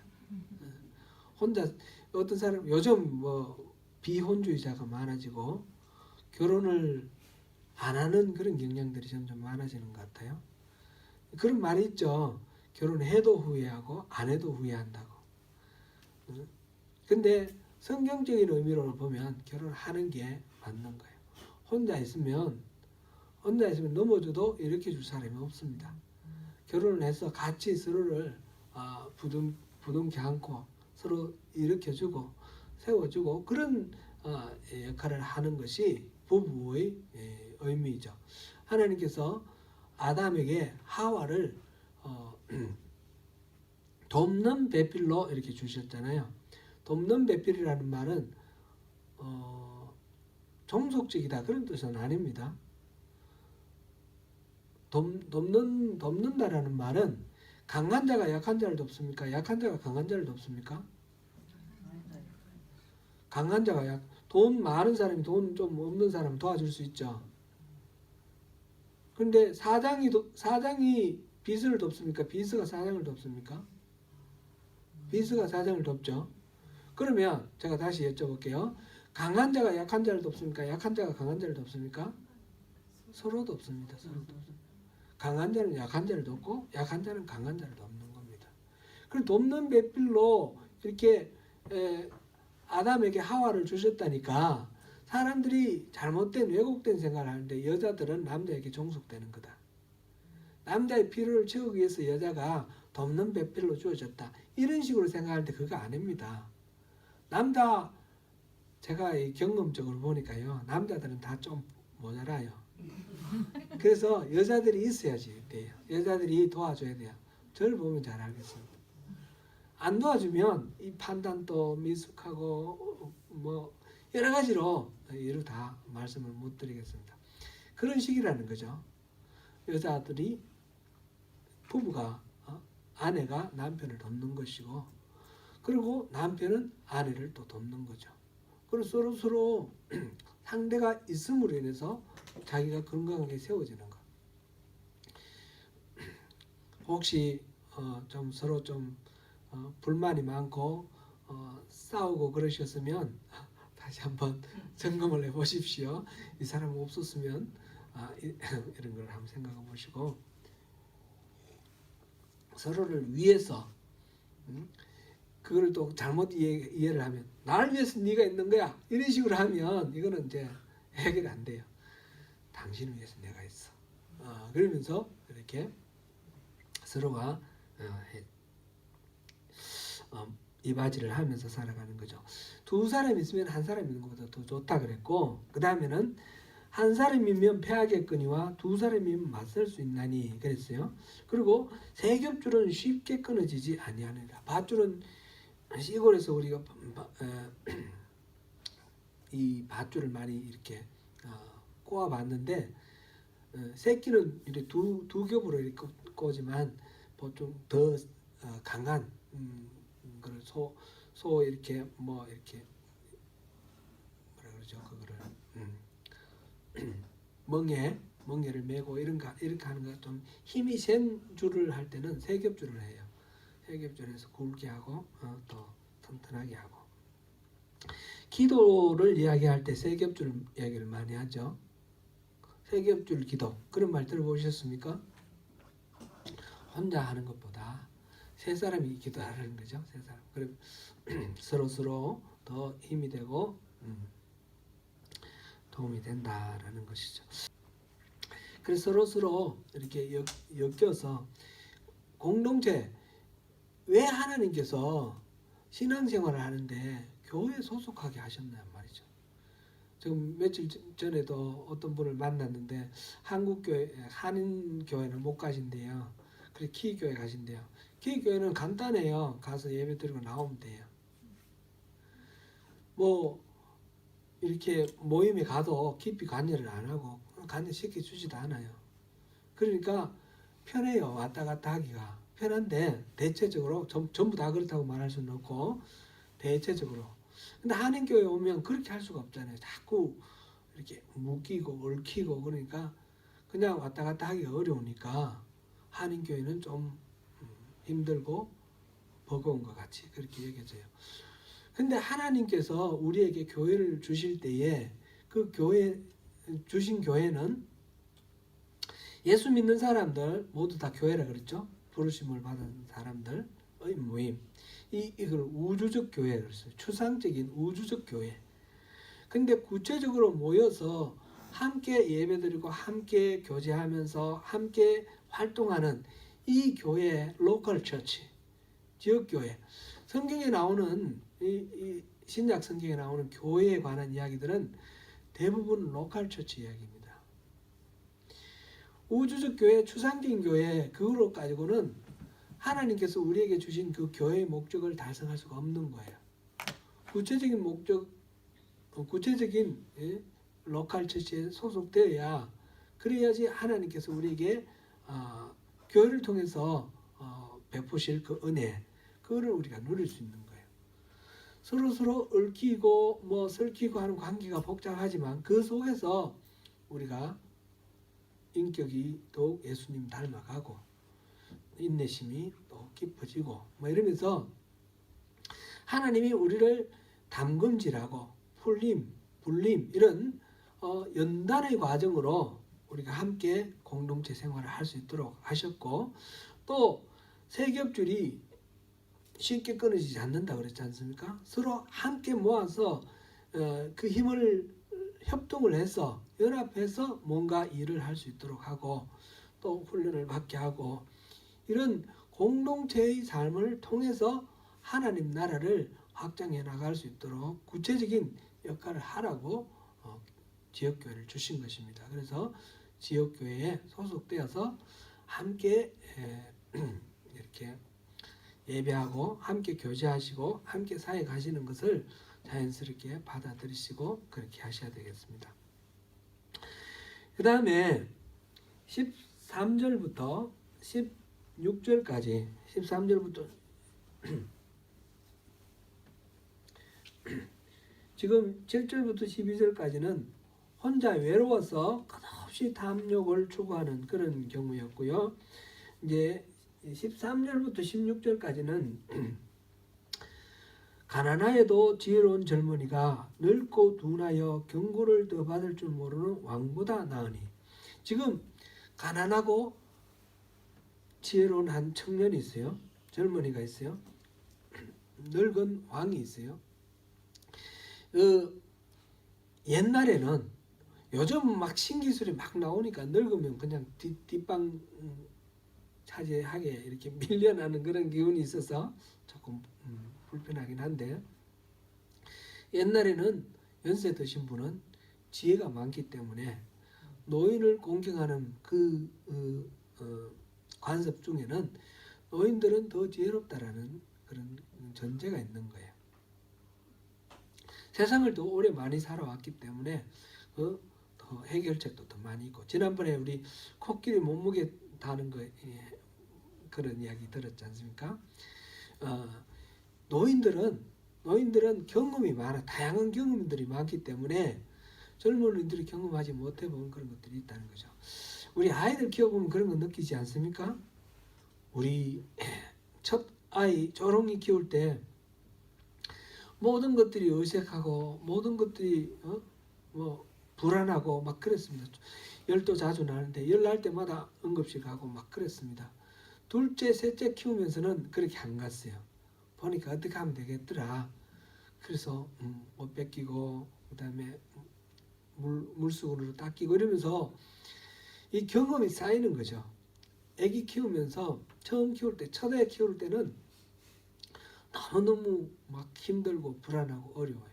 혼자 어떤 사람 요즘 뭐 비혼주의자가 많아지고 결혼을 안 하는 그런 경향들이 점점 많아지는 것 같아요. 그런 말이 있죠. 결혼해도 후회하고 안 해도 후회한다고. 근데 성경적인 의미로 보면 결혼하는 게 맞는 거예요. 혼자 있으면 넘어져도 일으켜 줄 사람이 없습니다. 결혼을 해서 같이 서로를 부둥켜 안고 서로 일으켜주고 세워주고 그런 역할을 하는 것이 부부의 의미죠. 하나님께서 아담에게 하와를 돕는 배필로 이렇게 주셨잖아요. 돕는 배필이라는 말은 종속적이다 그런 뜻은 아닙니다. 돕는다라는 말은 강한 자가 약한 자를 돕습니까? 약한 자가 강한 자를 돕습니까? 강한 자가 돈 많은 사람이 돈 좀 없는 사람 도와줄 수 있죠. 그런데 사장이 비스를 돕습니까? 비스가 사장을 돕습니까? 비스가 사장을 돕죠. 그러면 제가 다시 여쭤볼게요. 강한 자가 약한 자를 돕습니까? 약한 자가 강한 자를 돕습니까? 서로 돕습니다. 서로 돕습니다. 강한 자는 약한 자를 돕고 약한 자는 강한 자를 돕는 겁니다. 그럼 돕는 배필로 이렇게 아담에게 하와를 주셨다니까 사람들이 잘못된 왜곡된 생각을 하는데 여자들은 남자에게 종속되는 거다. 남자의 필요를 채우기 위해서 여자가 돕는 배필로 주어졌다. 이런 식으로 생각하는데 그거 아닙니다. 제가 경험적으로 보니까요. 남자들은 다 좀 모자라요. 그래서 여자들이 있어야지 돼요. 여자들이 도와줘야 돼요. 저를 보면 잘 알겠습니다. 안 도와주면 이 판단도 미숙하고 뭐 여러 가지로 이루 다 말씀을 못 드리겠습니다. 그런 식이라는 거죠. 여자들이 부부가 아내가 남편을 돕는 것이고 그리고 남편은 아내를 또 돕는 거죠. 그리고 서로 상대가 있음으로 인해서 자기가 건강하게 세워지는 것. 혹시 좀 서로 좀 불만이 많고 싸우고 그러셨으면 다시 한번 점검을 해보십시오. 이 사람 없었으면 이런 걸 한번 생각해 보시고 서로를 위해서 그걸 또 잘못 이해를 하면 나를 위해서 네가 있는 거야 이런 식으로 하면 이거는 이제 해결이 안 돼요. 당신을 위해서 내가 있어. 그러면서 이렇게 서로가 이바지를 하면서 살아가는 거죠. 두 사람이 있으면 한 사람이 있는 것보다 더 좋다 그랬고 그 다음에는 한 사람이면 패하겠거니와 두 사람이면 맞설 수 있나니 그랬어요. 그리고 세 겹줄은 쉽게 끊어지지 아니하느니라. 밧줄은 시골에서 우리가 이 밧줄을 많이 이렇게 꼬아봤는데 새끼는 이렇게 두 겹으로 이렇게 꼬지만 보통 더 강한 그걸 소 이렇게 뭐 이렇게 뭐라 그러죠 그거를 멍에를 메고 이렇게 하는 거 좀 힘이 센 줄을 할 때는 세 겹줄을 해요. 세 겹줄에서 굵게 하고 또 튼튼하게 하고. 기도를 이야기할 때 세 겹줄 이야기를 많이 하죠. 세 겹줄 기도 그런 말 들어보셨습니까? 혼자 하는 것보다 세 사람이 기도하는 거죠. 세 사람. 그럼 서로 더 힘이 되고 도움이 된다라는 것이죠. 그래서 서로 이렇게 엮여서 공동체 왜 하나님께서 신앙생활을 하는데 교회에 소속하게 하셨냐 말이죠. 지금 며칠 전에도 어떤 분을 만났는데 한국교회 한인교회는 못 가신대요. 그래서 키교회 가신대요. 키교회는 간단해요. 가서 예배 드리고 나오면 돼요. 뭐 이렇게 모임에 가도 깊이 관여를 안 하고 관여시켜 주지도 않아요. 그러니까 편해요. 왔다 갔다 하기가 편한데 대체적으로 전부 다 그렇다고 말할 수는 없고 대체적으로. 근데 한인교회 오면 그렇게 할 수가 없잖아요. 자꾸 이렇게 묶이고 얽히고 그러니까 그냥 왔다 갔다 하기가 어려우니까 한인교회는 좀 힘들고 버거운 것 같이 그렇게 여겨져요. 근데 하나님께서 우리에게 교회를 주실 때에 그 교회 주신 교회는 예수 믿는 사람들 모두 다 교회라 그랬죠. 부르심을 받은 사람들의 모임. 이걸 우주적 교회 그랬어요. 추상적인 우주적 교회. 근데 구체적으로 모여서 함께 예배드리고 함께 교제하면서 함께 활동하는 이 교회 로컬 처치 지역 교회 성경에 나오는 이 신약 성경에 나오는 교회에 관한 이야기들은 대부분 로컬 처치 이야기입니다. 우주적 교회, 추상적인 교회 그거로 가지고는 하나님께서 우리에게 주신 그 교회의 목적을 달성할 수가 없는 거예요. 구체적인 목적, 구체적인 로컬 처치에 소속되어야 그래야지 하나님께서 우리에게 교회를 통해서 베푸실 그 은혜 그거를 우리가 누릴 수 있는 거예요. 서로 얽히고 뭐 설키고 하는 관계가 복잡하지만 그 속에서 우리가 인격이 더욱 예수님 닮아가고 인내심이 더 깊어지고 뭐 이러면서 하나님이 우리를 담금질하고 풀림, 불림 이런 연단의 과정으로 우리가 함께 공동체 생활을 할 수 있도록 하셨고 또 세겹줄이 쉽게 끊어지지 않는다 그랬지 않습니까? 서로 함께 모아서 그 힘을 협동을 해서 연합해서 뭔가 일을 할 수 있도록 하고 또 훈련을 받게 하고 이런 공동체의 삶을 통해서 하나님 나라를 확장해 나갈 수 있도록 구체적인 역할을 하라고 지역교회를 주신 것입니다. 그래서 지역교회에 소속되어서 함께 이렇게 예배하고 함께 교제하시고 함께 사회 가시는 것을 자연스럽게 받아들이시고 그렇게 하셔야 되겠습니다. 그 다음에 13절부터 16절까지 13절부터 지금 7절부터 12절까지는 혼자 외로워서 끝없이 탐욕을 추구하는 그런 경우였고요. 이제 13절부터 16절까지는 가난하여도 지혜로운 젊은이가 늙고 둔하여 경고를 더 받을 줄 모르는 왕보다 나으니 지금 가난하고 지혜로운 한 청년이 있어요. 젊은이가 있어요. 늙은 왕이 있어요. 옛날에는 요즘 막 신기술이 막 나오니까 늙으면 그냥 뒷방 차지하게 이렇게 밀려나는 그런 기운이 있어서 조금 불편하긴 한데 옛날에는 연세 드신 분은 지혜가 많기 때문에 노인을 공경하는 그 관습 중에는 노인들은 더 지혜롭다라는 그런 전제가 있는 거예요. 세상을 더 오래 많이 살아왔기 때문에 더 해결책도 더 많이 있고 지난번에 우리 코끼리 몸무게 다는 거 그런 이야기 들었지 않습니까? 노인들은 경험이 많아 다양한 경험들이 많기 때문에 젊은이들이 경험하지 못해본 그런 것들이 있다는 거죠. 우리 아이들 키워보면 그런 거 느끼지 않습니까? 우리 첫 아이 조롱이 키울 때 모든 것들이 어색하고 모든 것들이 뭐 불안하고 막 그랬습니다. 열도 자주 나는데 열 날 때마다 응급실 가고 막 그랬습니다. 둘째, 셋째 키우면서는 그렇게 안 갔어요. 보니까 어떻게 하면 되겠더라. 그래서 옷 뺏기고 그다음에 물수건으로 닦이고 이러면서 이 경험이 쌓이는 거죠. 아기 키우면서 처음 키울 때, 첫 애 키울 때는 너무너무 막 힘들고 불안하고 어려워요.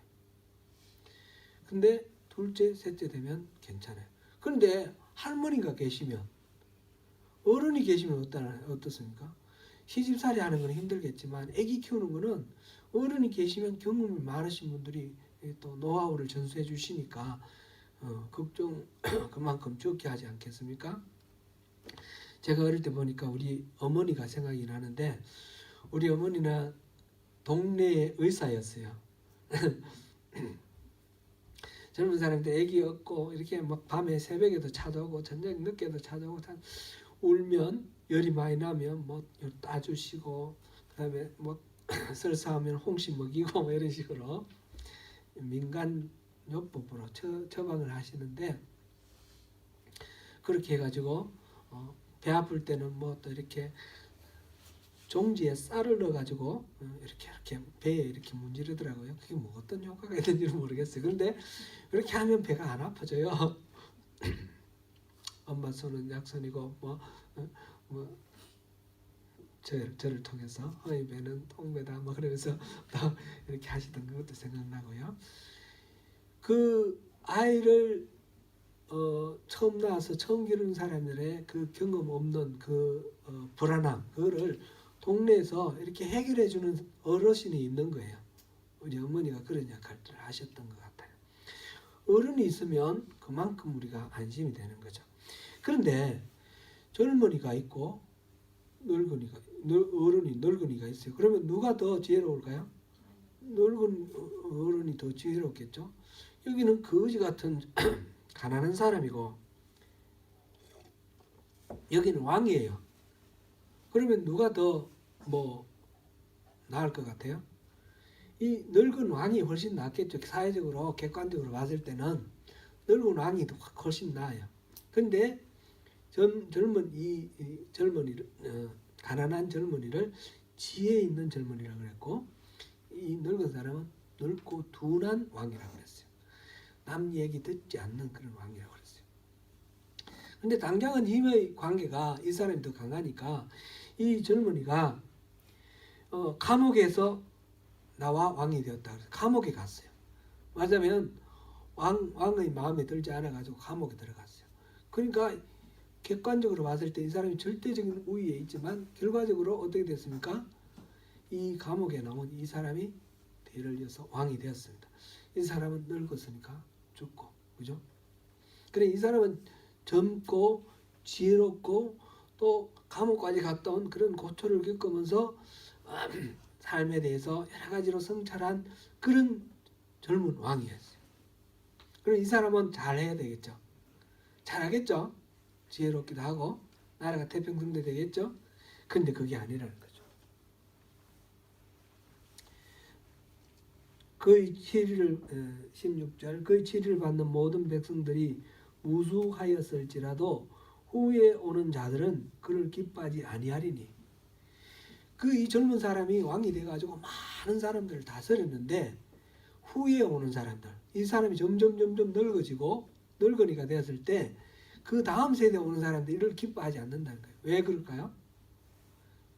근데 둘째, 셋째 되면 괜찮아요. 그런데 할머니가 계시면 어른이 계시면 어떻습니까? 시집살이 하는 건 힘들겠지만 아기 키우는 거는 어른이 계시면 경험이 많으신 분들이 또 노하우를 전수해 주시니까 걱정 그만큼 적게 하지 않겠습니까? 제가 어릴 때 보니까 우리 어머니가 생각이 나는데 우리 어머니는 동네의 의사였어요. 젊은 사람들 아기 얻고 이렇게 막 밤에 새벽에도 찾아오고 저녁 늦게도 찾아오고 울면 열이 많이 나면 뭐 따주시고 그다음에 뭐 설사하면 홍시 먹이고 뭐 이런 식으로 민간 요법으로 처방을 하시는데 그렇게 해가지고 배 아플 때는 뭐 또 이렇게 종지에 쌀을 넣어가지고 이렇게 배에 이렇게 문지르더라고요. 그게 뭐 어떤 효과가 있는지는 모르겠어요. 그런데 그렇게 하면 배가 안 아파져요. 엄마 손은 약손이고 뭐 저를 통해서 허의 배는 통배다 뭐 그러면서 또 이렇게 하시던 것도 생각나고요. 그 아이를 처음 나와서 처음 기르는 사람들의 그 경험 없는 그 불안함, 그거를 동네에서 이렇게 해결해 주는 어르신이 있는 거예요. 우리 어머니가 그런 역할을 하셨던 것 같아요. 어른이 있으면 그만큼 우리가 안심이 되는 거죠. 그런데 젊은이가 있고 어른이 늙은이가 있어요. 그러면 누가 더 지혜로울까요? 늙은 어른이 더 지혜롭겠죠. 여기는 거지 같은 가난한 사람이고 여기는 왕이에요. 그러면 누가 더 뭐 나을 것 같아요? 이 늙은 왕이 훨씬 낫겠죠. 사회적으로 객관적으로 봤을 때는 늙은 왕이 훨씬 나아요. 근데 젊은 이 젊은이를 가난한 젊은이를 지혜 있는 젊은이라고 그랬고, 이 늙은 사람은 늙고 둔한 왕이라고 그랬어요. 남 얘기 듣지 않는 그런 왕이라고 그랬어요. 근데 당장은 힘의 관계가 이 사람이 더 강하니까 이 젊은이가 감옥에서 나와 왕이 되었다. 그래서 감옥에 갔어요. 맞으면 왕의 마음에 들지 않아가지고 감옥에 들어갔어요. 그러니까 객관적으로 봤을 때 이 사람이 절대적인 우위에 있지만 결과적으로 어떻게 됐습니까? 이 감옥에 나온 이 사람이 대를 이어서 왕이 되었습니다. 이 사람은 늙었으니까 죽고, 그죠? 그래 이 사람은 젊고 지혜롭고 또 감옥까지 갔다 온 그런 고초를 겪으면서 삶에 대해서 여러 가지로 성찰한 그런 젊은 왕이었어요. 그럼 이 사람은 잘해야 되겠죠. 잘하겠죠. 지혜롭기도 하고 나라가 태평성대 되겠죠. 근데 그게 아니라는 거죠. 그의 치리를 16절 그의 치리를 받는 모든 백성들이 무수하였을지라도 후에 오는 자들은 그를 기뻐하지 아니하리니. 그 이 젊은 사람이 왕이 돼가지고 많은 사람들을 다스렸는데 후에 오는 사람들, 이 사람이 점점 늙어지고 늙은이가 되었을 때 그 다음 세대에 오는 사람들이 이를 기뻐하지 않는다는 거예요. 왜 그럴까요?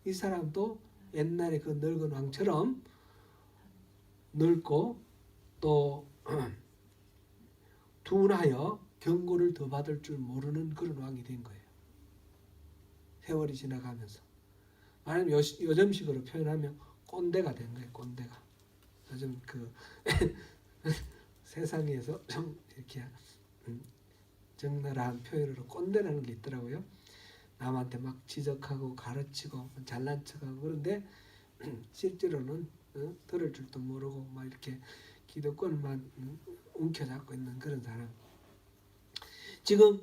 이 사람도 옛날에 그 늙은 왕처럼 늙고 또 둔하여 경고를 더 받을 줄 모르는 그런 왕이 된 거예요. 세월이 지나가면서. 말하면 요즘식으로 표현하면 꼰대가 된 거예요. 꼰대가. 요즘 그 세상에서 좀 이렇게 적나라한 표현으로 꼰대라는 게 있더라고요. 남한테 막 지적하고 가르치고 잘난 척하고 그런데 실제로는 들을 줄도 모르고 막 이렇게 기득권만 움켜잡고 있는 그런 사람. 지금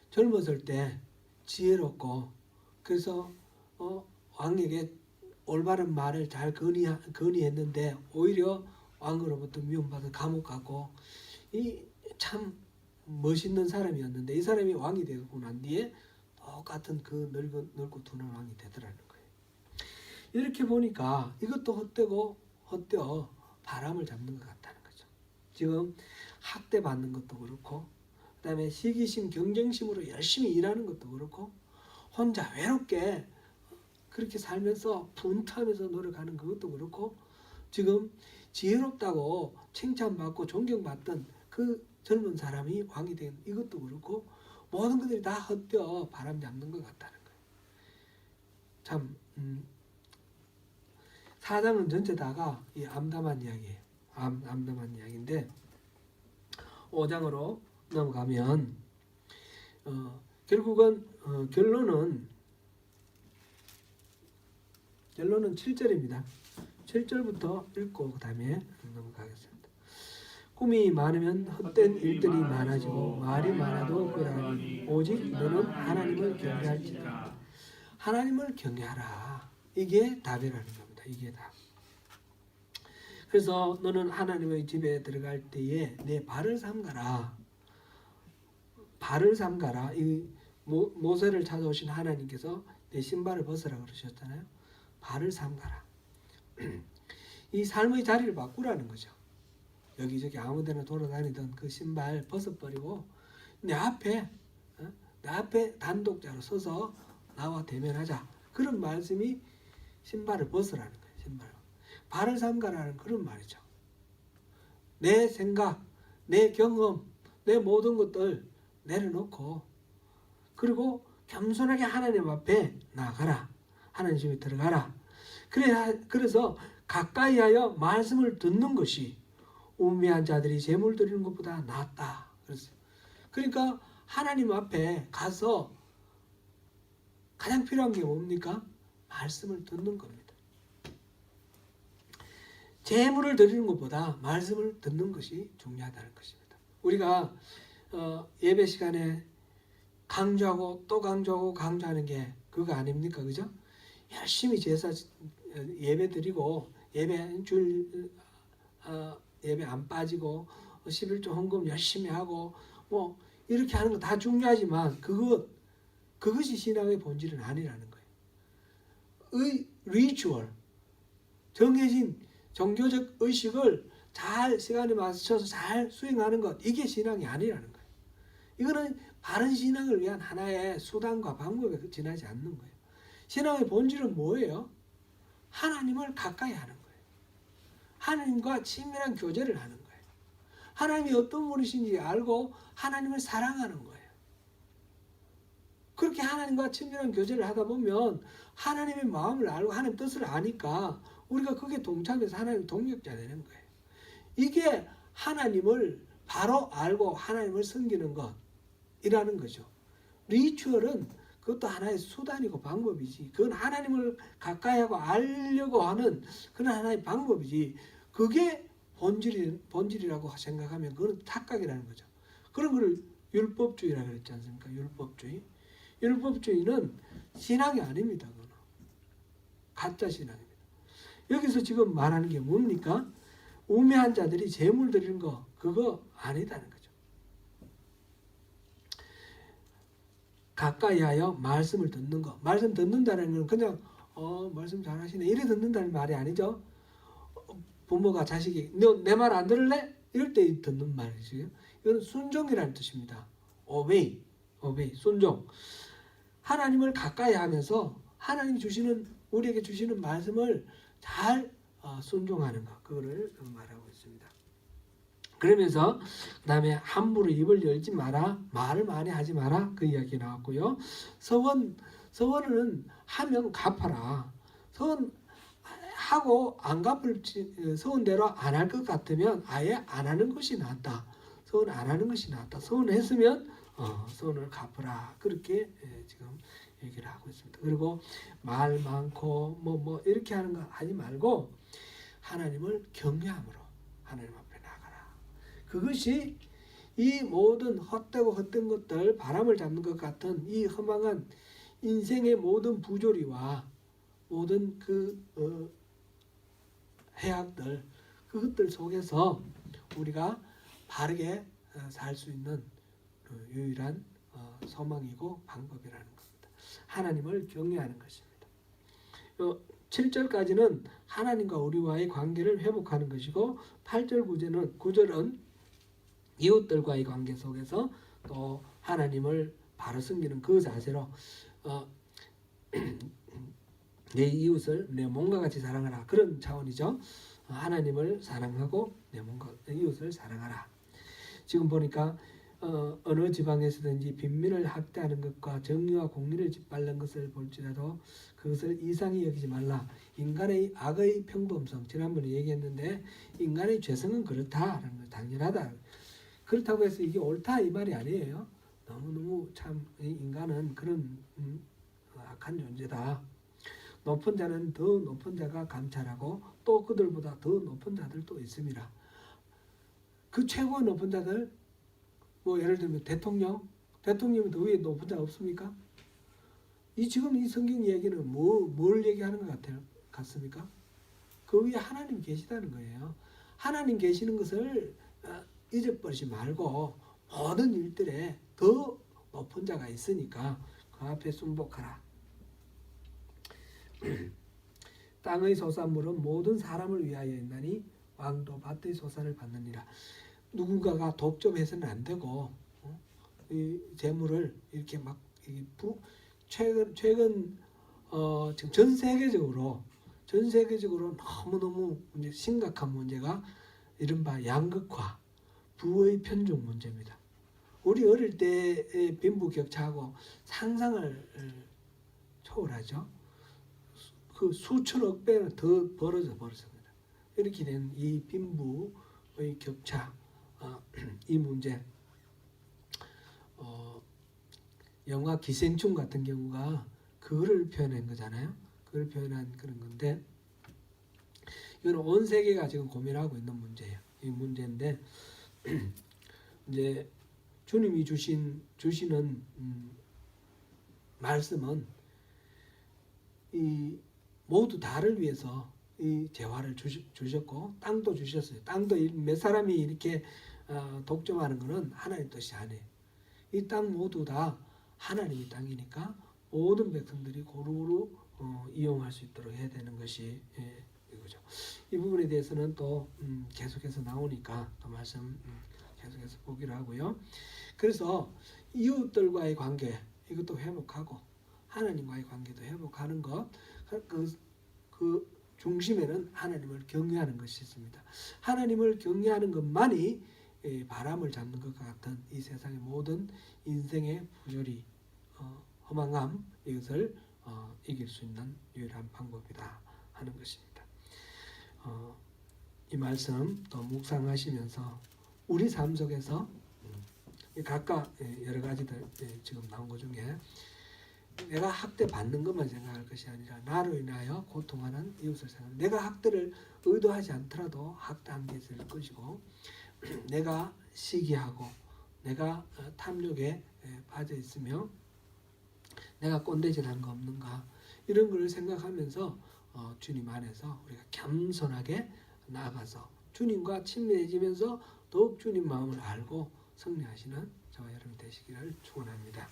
젊었을 때 지혜롭고 그래서 왕에게 올바른 말을 잘 건의했는데 오히려 왕으로부터 미움받아 감옥 가고 이 참 멋있는 사람이었는데 이 사람이 왕이 되고 난 뒤에 똑같은 그 늙고 둔한 왕이 되더라는 거예요. 이렇게 보니까 이것도 헛되어 바람을 잡는 것 같다는 거죠. 지금 학대받는 것도 그렇고 그 다음에 시기심, 경쟁심으로 열심히 일하는 것도 그렇고 혼자 외롭게 그렇게 살면서 분투하면서 노력하는 그것도 그렇고 지금 지혜롭다고 칭찬받고 존경받던 그 젊은 사람이 왕이 된 이것도 그렇고 모든 것들이 다 헛되어 바람 잡는 것 같다는 거예요. 참 사장은 전체 다가 이 암담한 이야기예요. 암담한 이야기인데 5장으로 넘어가면 결국은 결론은 7절입니다. 7절부터 읽고 그 다음에 넘어가겠습니다. 꿈이 많으면 헛된 일들이 많아지고 말이 많아도 그러하니 오직 너는 하나님을 경외할지니라. 하나님을 경외하라. 이게 답이라는 겁니다. 이게 답. 그래서 너는 하나님의 집에 들어갈 때에 내 발을 삼가라. 발을 삼가라. 이 모세를 찾아오신 하나님께서 내 신발을 벗으라 그러셨잖아요. 발을 삼가라. 이 삶의 자리를 바꾸라는 거죠. 여기저기 아무데나 돌아다니던 그 신발 벗어버리고 내 앞에 단독자로 서서 나와 대면하자. 그런 말씀이 신발을 벗으라는 거예요. 신발. 발을 삼가라는 그런 말이죠. 내 생각, 내 경험, 내 모든 것들 내려놓고 그리고 겸손하게 하나님 앞에 나가라. 하나님 집에 들어가라. 그래서 가까이 하여 말씀을 듣는 것이 우매한 자들이 제물 드리는 것보다 낫다. 그러니까 하나님 앞에 가서 가장 필요한 게 뭡니까? 말씀을 듣는 겁니다. 제물을 드리는 것보다 말씀을 듣는 것이 중요하다는 것입니다. 우리가 예배 시간에 강조하고 또 강조하고 강조하는 게 그거 아닙니까? 그죠? 열심히 제사 예배 드리고 예배 안 빠지고 11조 헌금 열심히 하고 뭐 이렇게 하는 거 다 중요하지만 그것이 신앙의 본질은 아니라는 거예요. 리추얼 정해진 종교적 의식을 잘 시간에 맞춰서 잘 수행하는 것 이게 신앙이 아니라는 거예요. 이거는 바른 신앙을 위한 하나의 수단과 방법에 지나지 않는 거예요. 신앙의 본질은 뭐예요? 하나님을 가까이 하는 거예요. 하나님과 친밀한 교제를 하는 거예요. 하나님이 어떤 분이신지 알고 하나님을 사랑하는 거예요. 그렇게 하나님과 친밀한 교제를 하다 보면 하나님의 마음을 알고 하나님 뜻을 아니까 우리가 그게 동참해서 하나님 동력자 되는 거예요. 이게 하나님을 바로 알고 하나님을 섬기는 것이라는 거죠. 리추얼은 그것도 하나의 수단이고 방법이지. 그건 하나님을 가까이하고 알려고 하는 그런 하나의 방법이지. 그게 본질이라고 생각하면 그건 착각이라는 거죠. 그런 걸 율법주의라고 그랬지 않습니까? 율법주의. 율법주의는 신앙이 아닙니다. 그건 가짜 신앙입니다. 여기서 지금 말하는 게 뭡니까? 우매한 자들이 제물 드리는 거 그거 아니다는 거죠. 가까이 하여 말씀을 듣는 거. 말씀 듣는다는 건 그냥 말씀 잘하시네 이래 듣는다는 말이 아니죠. 부모가 자식이 너 내 말 안 들을래? 이럴 때 듣는 말이죠. 이건 순종이라는 뜻입니다. obey, 순종. 하나님을 가까이 하면서 하나님이 우리에게 주시는 말씀을 잘 순종하는 것. 그거를 말하고 있습니다. 그러면서 그 다음에 함부로 입을 열지 마라. 말을 많이 하지 마라. 그 이야기 나왔고요. 서원은 하면 갚아라. 서원하고 안 갚을 서원대로 안 할 것 같으면 아예 안 하는 것이 낫다. 서원 안 하는 것이 낫다. 서원했으면 서원을 갚으라. 그렇게 지금 얘기를 하고 있습니다. 그리고 말 많고 뭐 이렇게 하는 거 하지 말고 하나님을 경외함으로 하나님 앞에 나가라. 그것이 이 모든 헛되고 헛된 것들 바람을 잡는 것 같은 이 허망한 인생의 모든 부조리와 모든 해악들 그것들 속에서 우리가 바르게 살 수 있는 유일한 소망이고 방법이라는 겁니다. 하나님을 경외하는 것입니다. 7절까지는 하나님과 우리와의 관계를 회복하는 것이고 8절 9절은 이웃들과의 관계 속에서 또 하나님을 바로 섬기는 그 자세로 내 이웃을 내 몸과 같이 사랑하라. 그런 차원이죠. 하나님을 사랑하고 내 몸과 이웃을 사랑하라. 지금 보니까 어느 지방에서든지 빈민을 학대하는 것과 정의와 공의를 짓밟는 것을 볼지라도 그것을 이상히 여기지 말라. 인간의 악의 평범성 지난번에 얘기했는데 인간의 죄성은 그렇다라는 거 당연하다. 그렇다고 해서 이게 옳다 이 말이 아니에요. 너무너무 참 인간은 그런 악한 존재다. 높은 자는 더 높은 자가 감찰하고 또 그들보다 더 높은 자들도 있습니다. 그 최고의 높은 자들 뭐 예를 들면 대통령이 더 위에 높은 자 없습니까? 지금 이 성경 얘기는 뭘 얘기하는 것 같습니까? 그 위에 하나님 계시다는 거예요. 하나님 계시는 것을 잊어버리지 말고 모든 일들에 더 높은 자가 있으니까 그 앞에 순복하라. 땅의 소산물은 모든 사람을 위하여 있나니 왕도 밭의 소산을 받느니라. 누군가가 독점해서는 안 되고 이 재물을 이렇게 막 최근 지금 전 세계적으로 전 세계적으로 너무너무 심각한 문제가 이른바 양극화, 부의 편중 문제입니다. 우리 어릴 때의 빈부격차하고 상상을 초월하죠. 그 수천억 배는 더 벌어집니다. 이렇게 된 이 빈부의 격차, 이 문제, 영화 기생충 같은 경우가 그거를 표현한 거잖아요. 그걸 표현한 그런 건데, 이건 온 세계가 지금 고민하고 있는 문제예요. 이 문제인데 이제 주님이 주시는 말씀은 이 모두 다를 위해서 이 재화를 주셨고 땅도 주셨어요. 땅도 몇 사람이 이렇게 독점하는 것은 하나님 뜻이 아니에요. 이 땅 모두 다 하나님의 땅이니까 모든 백성들이 고루고루 이용할 수 있도록 해야 되는 것이 이거죠. 이 부분에 대해서는 또 계속해서 나오니까 또 말씀 계속해서 보기로 하고요. 그래서 이웃들과의 관계 이것도 회복하고 하나님과의 관계도 회복하는 것, 그 중심에는 하나님을 경외하는 것이 있습니다. 하나님을 경외하는 것만이 바람을 잡는 것과 같은 이 세상의 모든 인생의 부조리, 허망함, 이것을 이길 수 있는 유일한 방법이다 하는 것입니다. 이 말씀 또 묵상하시면서 우리 삶 속에서 각각 여러 가지들 지금 나온 것 중에 내가 학대 받는 것만 생각할 것이 아니라 나로 인하여 고통하는 이웃을 생각. 내가 학대를 의도하지 않더라도 학대한 게 있을 것이고, 내가 시기하고 내가 탐욕에 빠져 있으며 내가 꼰대질하는 거 없는가, 이런 걸 생각하면서 주님 안에서 우리가 겸손하게 나아가서 주님과 친밀해지면서 더욱 주님 마음을 알고 승리하시는 저와 여러분 되시기를 축원합니다.